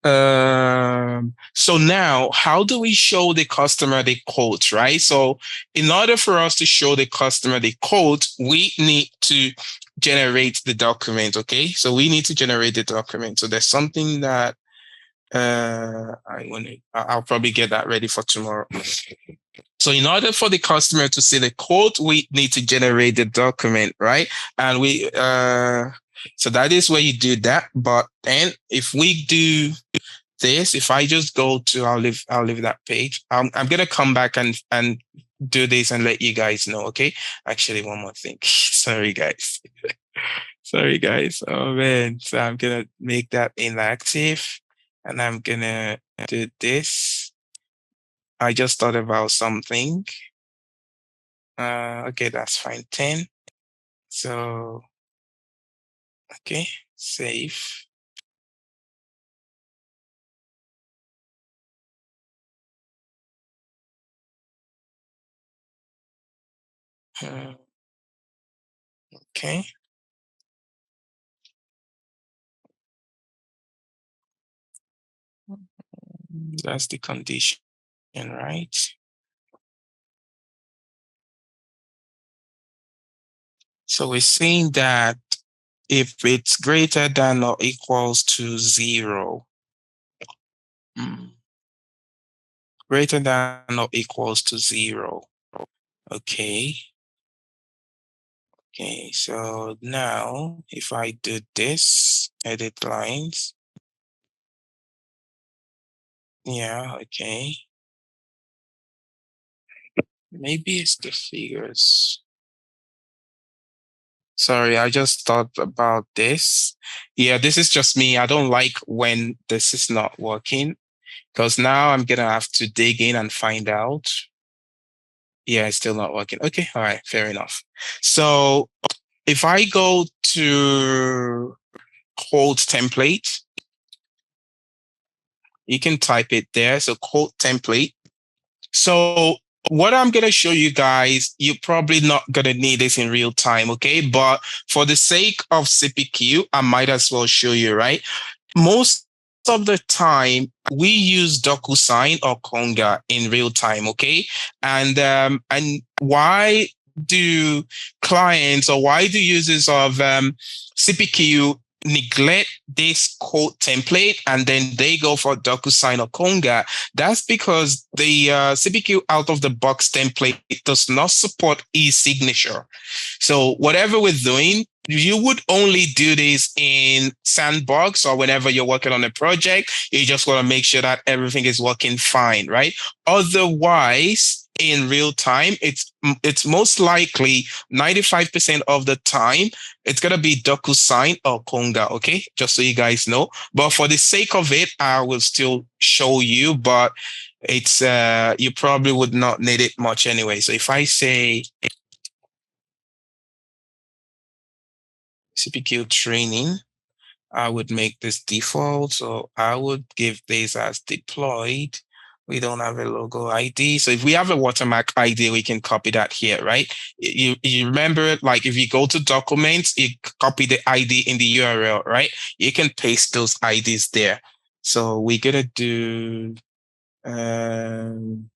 so now, how do we show the customer the quote, right? So in order for us to show the customer the quote, we need to generate the document, okay? So we need to generate the document. So there's something that I'll probably get that ready for tomorrow. So in order for the customer to see the quote, we need to generate the document, right? And so that is where you do that. But then if we do this, if I just go to, I'll leave that page. I'm gonna come back and do this and let you guys know. Okay. Actually, one more thing. Sorry, guys. Sorry, guys. Oh man. So I'm gonna make that inactive, and I'm gonna do this. I just thought about something. Okay, that's fine. 10. So okay, save. Okay. That's the condition, right? So we're saying that if it's greater than or equals to 0, greater than or equals to 0. Okay. Okay, so now if I do this, edit lines. Yeah, okay. Maybe it's the figures. Sorry, I just thought about this. Yeah, this is just me. I don't like when this is not working, because now I'm gonna have to dig in and find out. Yeah, it's still not working. Okay, all right, fair enough. So if I go to quote template, you can type it there. So quote template. So what I'm going to show you guys, you're probably not going to need this in real time, okay? But for the sake of CPQ, I might as well show you, right? Most of the time, we use DocuSign or Conga in real time, okay? And why do clients or why do users of CPQ neglect this quote template and then they go for DocuSign or Conga? That's because the CPQ out of the box template does not support e-signature. So whatever we're doing, you would only do this in Sandbox or whenever you're working on a project. You just want to make sure that everything is working fine, right? Otherwise, in real time, it's most likely 95% of the time it's gonna be DocuSign or Conga, okay? Just so you guys know. But for the sake of it, I will still show you, but it's you probably would not need it much anyway. So if I say CPQ training, I would make this default. So I would give this as deployed. We don't have a logo ID. So if we have a watermark ID, we can copy that here, right? You remember, like if you go to documents, you copy the ID in the URL, right? You can paste those IDs there. So we're gonna do um,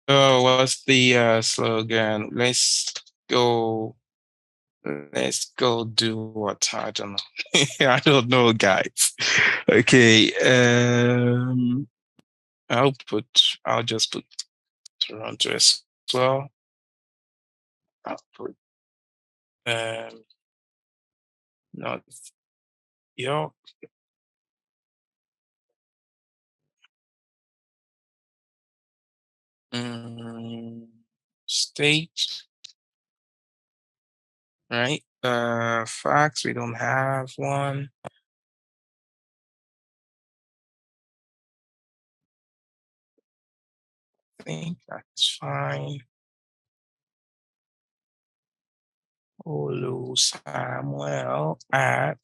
Oh, what's the slogan? Go. Let's go do what? I don't know. I don't know, guys. Okay. I'll just put Toronto as well. I'll put North York. State, right? Facts, we don't have one. I think that's fine. Olu Samuel at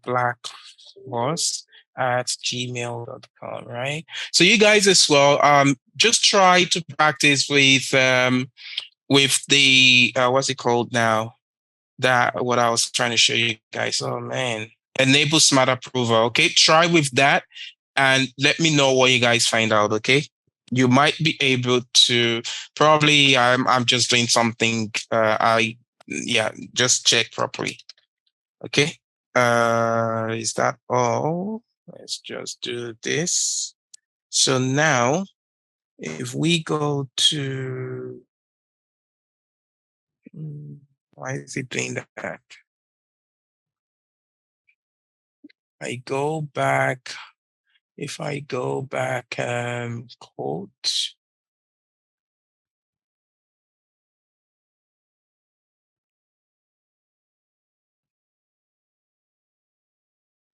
Black Horse at gmail.com, right? So you guys as well, just try to practice with the what's it called now? That what I was trying to show you guys. Oh man. Enable smart approval. Okay. Try with that and let me know what you guys find out. Okay. You might be able to probably I'm just doing something just check properly. Okay. Is that all? Let's just do this. So now if we go to why is it doing that? I go back, if I go back, quote,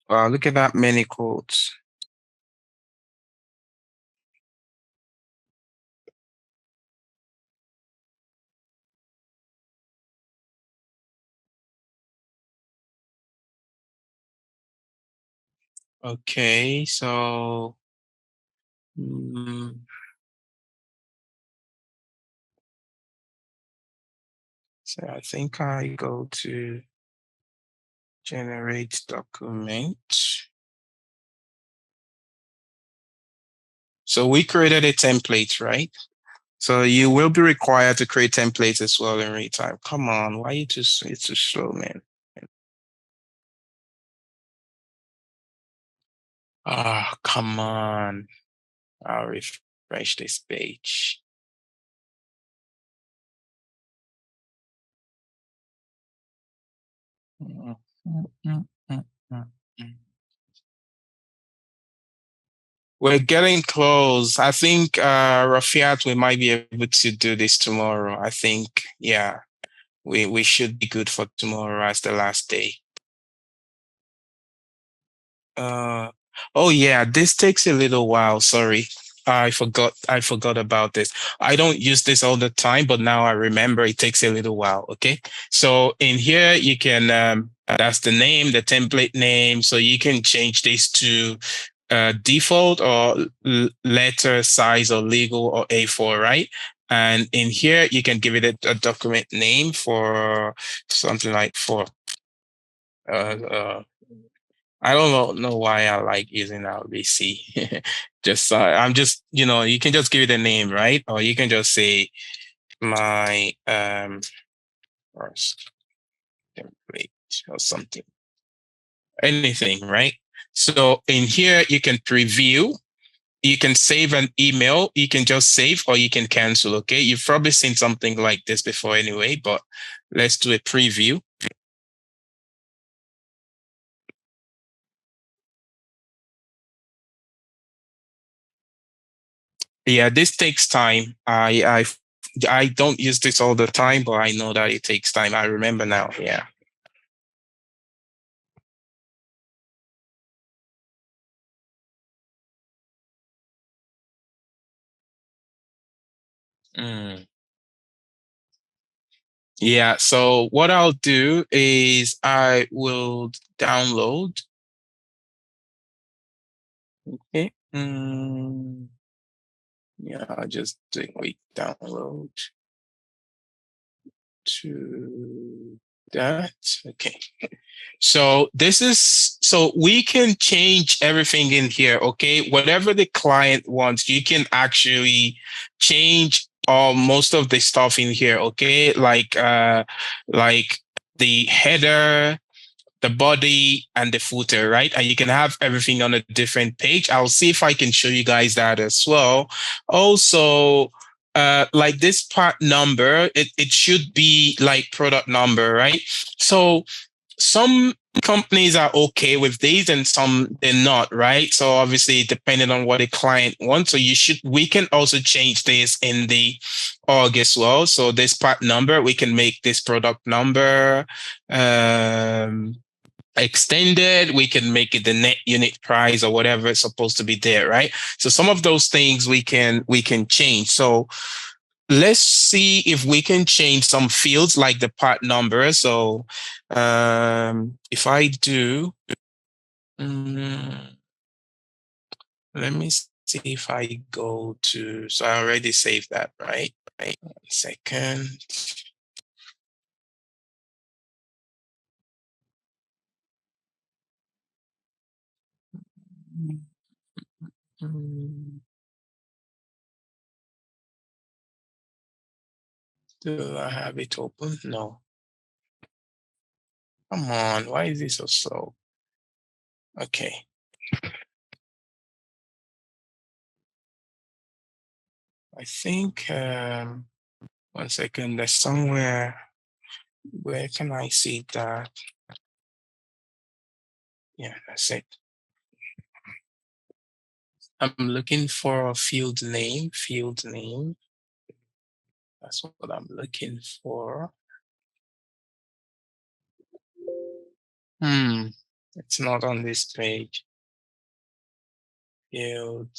wow, look at that many quotes. Okay, so, so I think I go to generate document. So we created a template, right? So you will be required to create templates as well in real time. Come on, why are you it's too slow, man? Ah, come on. I'll refresh this page. We're getting close. I think Rafiat, we might be able to do this tomorrow. I think, yeah, we should be good for tomorrow as the last day. Uh, oh yeah, this takes a little while. Sorry. I forgot about this. I don't use this all the time, but now I remember it takes a little while. Okay. So in here you can that's the name, the template name. So you can change this to default or letter size or legal or A4, right? And in here you can give it a document name for something like for uh I don't know why I like using RBC. Just I'm just you can just give it a name, right? Or you can just say my first template or something, anything, right? So in here you can preview. You can save an email. You can just save or you can cancel. Okay, you've probably seen something like this before anyway, but let's do a preview. Yeah, this takes time. I don't use this all the time, but I know that it takes time. I remember now. Yeah. Mm. Yeah. So what I'll do is I will download. Okay. Yeah, I'll just do a quick download to that. Okay. So we can change everything in here. Okay. Whatever the client wants, you can actually change most of the stuff in here. Okay. Like the header, the body and the footer, right? And you can have everything on a different page. I'll see if I can show you guys that as well. Also, like this part number, it should be like product number, right? So some companies are okay with these and some they're not, right? So obviously depending on what a client wants. So we can also change this in the org as well. So this part number, we can make this product number. Extended, we can make it the net unit price or whatever it's supposed to be there, right? So some of those things we can change. So let's see if we can change some fields like the part number. So if I do, let me see if I go to, so I already saved that, right? 1 second. Do I have it open? No. Come on, why is it so slow? Okay. I think 1 second, there's somewhere, where can I see that? Yeah, that's it. I'm looking for a field name. That's what I'm looking for. It's not on this page. Field.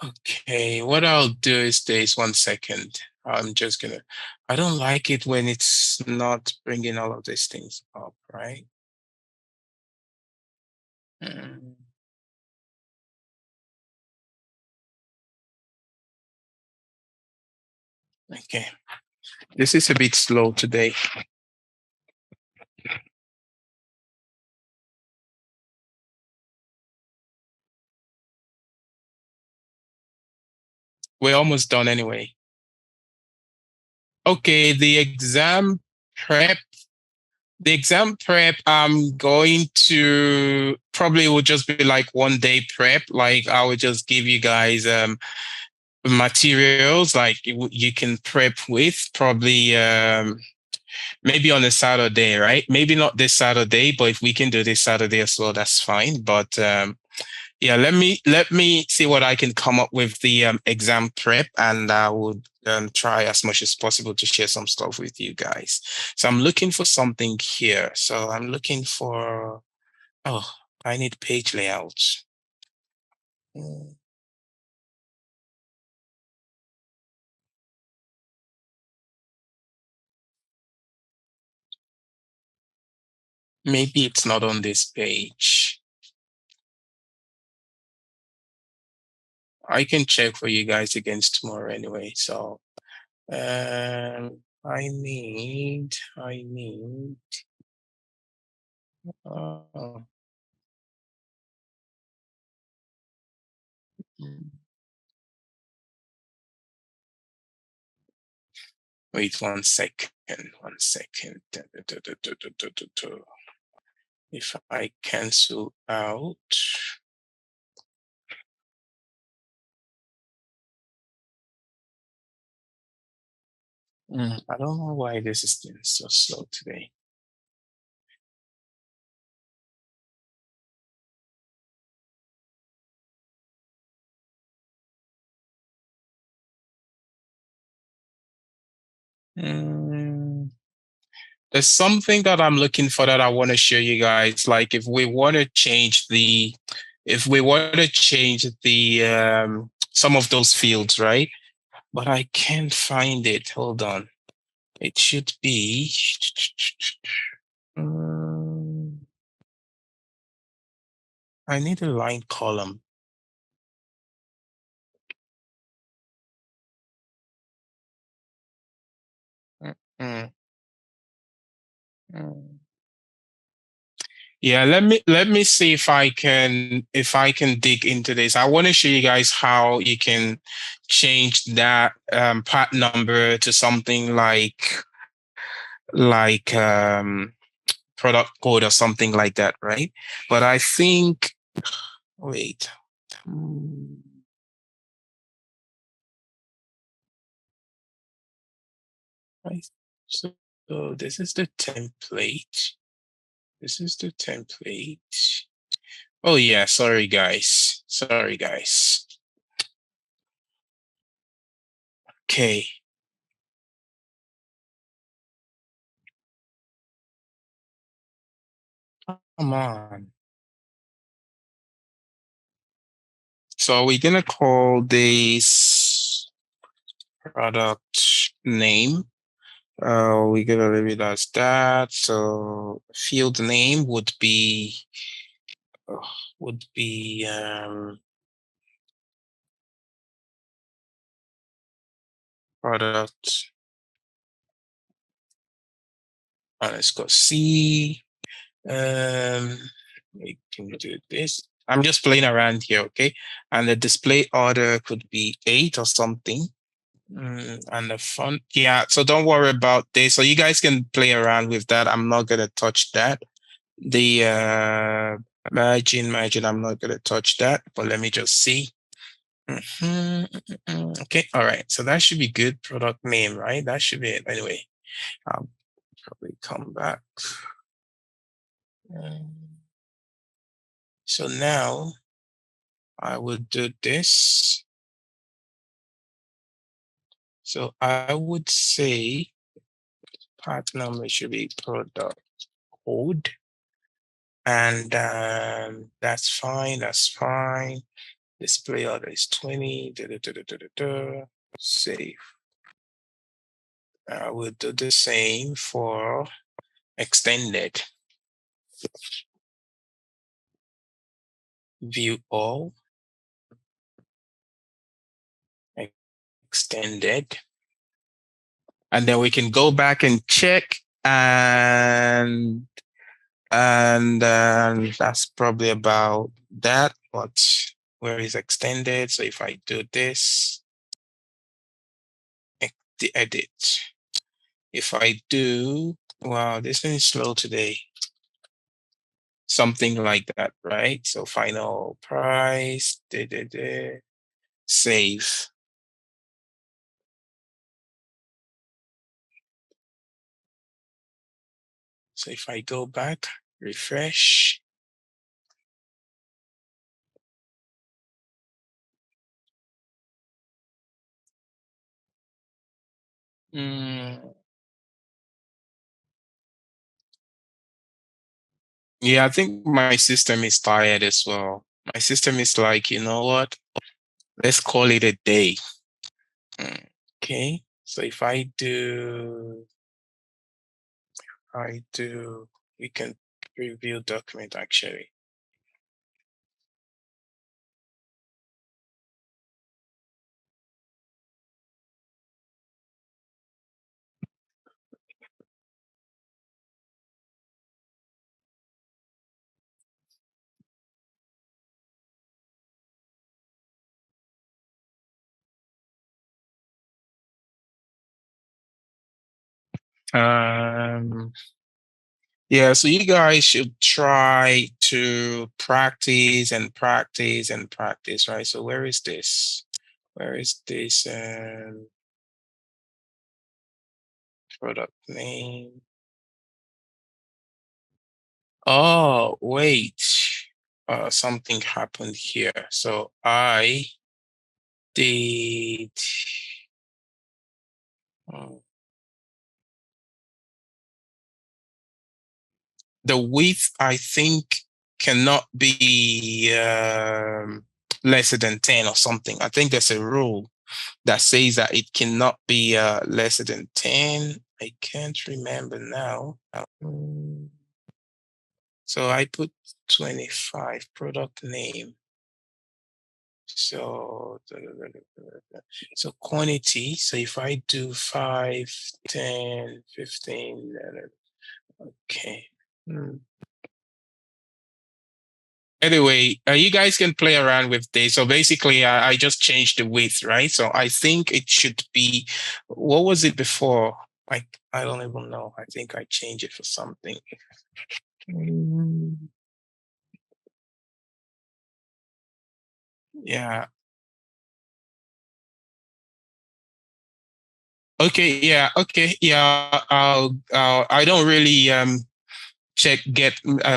Okay, what I'll do is this. 1 second. I don't like it when it's not bringing all of these things up, right? Okay, this is a bit slow today. We're almost done anyway. Okay, the exam prep, I'm going to probably will just be like 1 day prep. Like I will just give you guys materials like you can prep with probably maybe on a Saturday, right? Maybe not this Saturday, but if we can do this Saturday as well, that's fine. But yeah, let me see what I can come up with the exam prep, and I would try as much as possible to share some stuff with you guys. So I'm looking for something here. So I'm looking for, oh, I need page layouts. Maybe it's not on this page. I can check for you guys against tomorrow anyway. So I need oh, wait 1 second. 1 second. If I cancel out, I don't know why this is being so slow today. There's something that I'm looking for that I want to show you guys. Like if we want to change the, some of those fields, right? But I can't find it. Hold on. It should be. I need a line column. Mm, mm. Yeah, let me see if I can dig into this. I want to show you guys how you can change that part number to something like product code or something like that, right? But I think wait. Hmm, right. So this is the template. This is the template. Oh yeah, sorry guys. Sorry guys. Okay. Come on. So we're gonna call this product name. We're gonna leave it as that. So field name uh, would be product underscore C. Um, we can do this. I'm just playing around here, okay? And the display order could be 8 or something. And the font, yeah. So don't worry about this. So you guys can play around with that. I'm not gonna touch that. The margin, I'm not gonna touch that. But let me just see. Okay, all right. So that should be good. Product name, right? That should be it. Anyway, I'll probably come back. So now I would do this. So I would say part number should be product code. And that's fine. That's fine. Display order is 20. Save. I will do the same for extended. View all. Extended. And then we can go back and check and that's probably about that. But where is extended? So if I do this, the edit. If I do, wow, this thing is slow today. Something like that, right? So final price, save. So if I go back, refresh. Yeah, I think my system is tired as well. My system is like, you know what? Let's call it a day. Okay. So if we can preview document actually. Um, yeah, so you guys should try to practice and practice and practice, right? So where is this? Where is this product name? Oh, wait. Something happened here. So I did uh, the width, I think, cannot be less than 10 or something. I think there's a rule that says that it cannot be less than 10. I can't remember now. So I put 25 product name. So quantity. So if I do 5, 10, 15, okay. Anyway, you guys can play around with this. So basically, I just changed the width, right? So I think it should be, what was it before? I don't even know. I think I changed it for something. Yeah. Okay. Yeah. Okay. Yeah. I don't really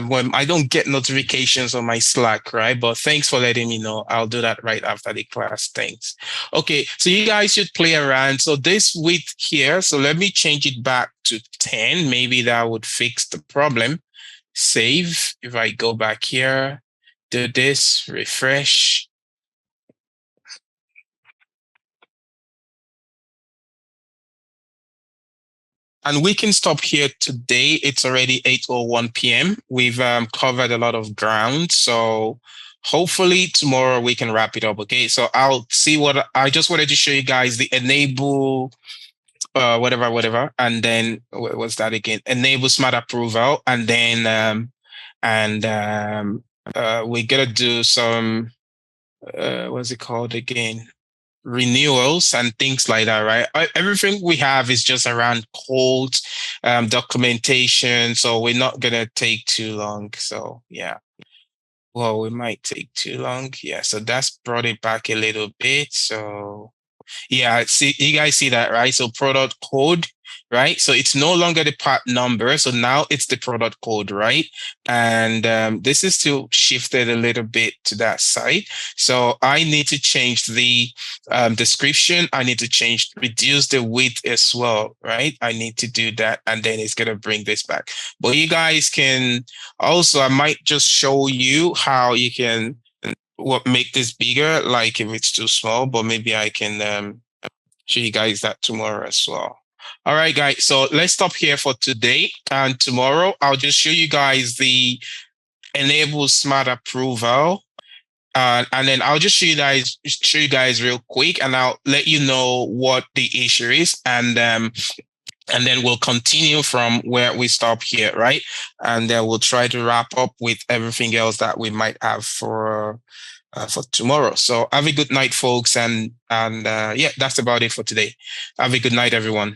when I don't get notifications on my Slack, right? But thanks for letting me know. I'll do that right after the class. Thanks. Okay, so you guys should play around. So this width here, so let me change it back to 10. Maybe that would fix the problem. Save. If I go back here, do this, refresh. And we can stop here today. It's already 8:01 p.m. We've covered a lot of ground. So hopefully tomorrow we can wrap it up. Okay. So I'll see what I just wanted to show you guys the enable whatever. And then what was that again? Enable smart approval. And then we're gonna do some what's it called again? Renewals and things like that, right? Everything we have is just around code, documentation. So we're not gonna take too long. So yeah. Well, we might take too long. Yeah. So that's brought it back a little bit. So yeah, see, you guys see that, right? So product code, right? So it's no longer the part number. So now it's the product code, right? And this is still shifted a little bit to that side. So I need to change the description. I need to reduce the width as well, right? I need to do that. And then it's going to bring this back. But you guys can also, I might just show you how you can make this bigger, like if it's too small, but maybe I can show you guys that tomorrow as well. All right, guys. So let's stop here for today. And tomorrow I'll just show you guys the enable smart approval. And then I'll just show you guys real quick, and I'll let you know what the issue is. And then we'll continue from where we stop here, right? And then we'll try to wrap up with everything else that we might have for tomorrow. So have a good night, folks, and yeah, that's about it for today. Have a good night, everyone.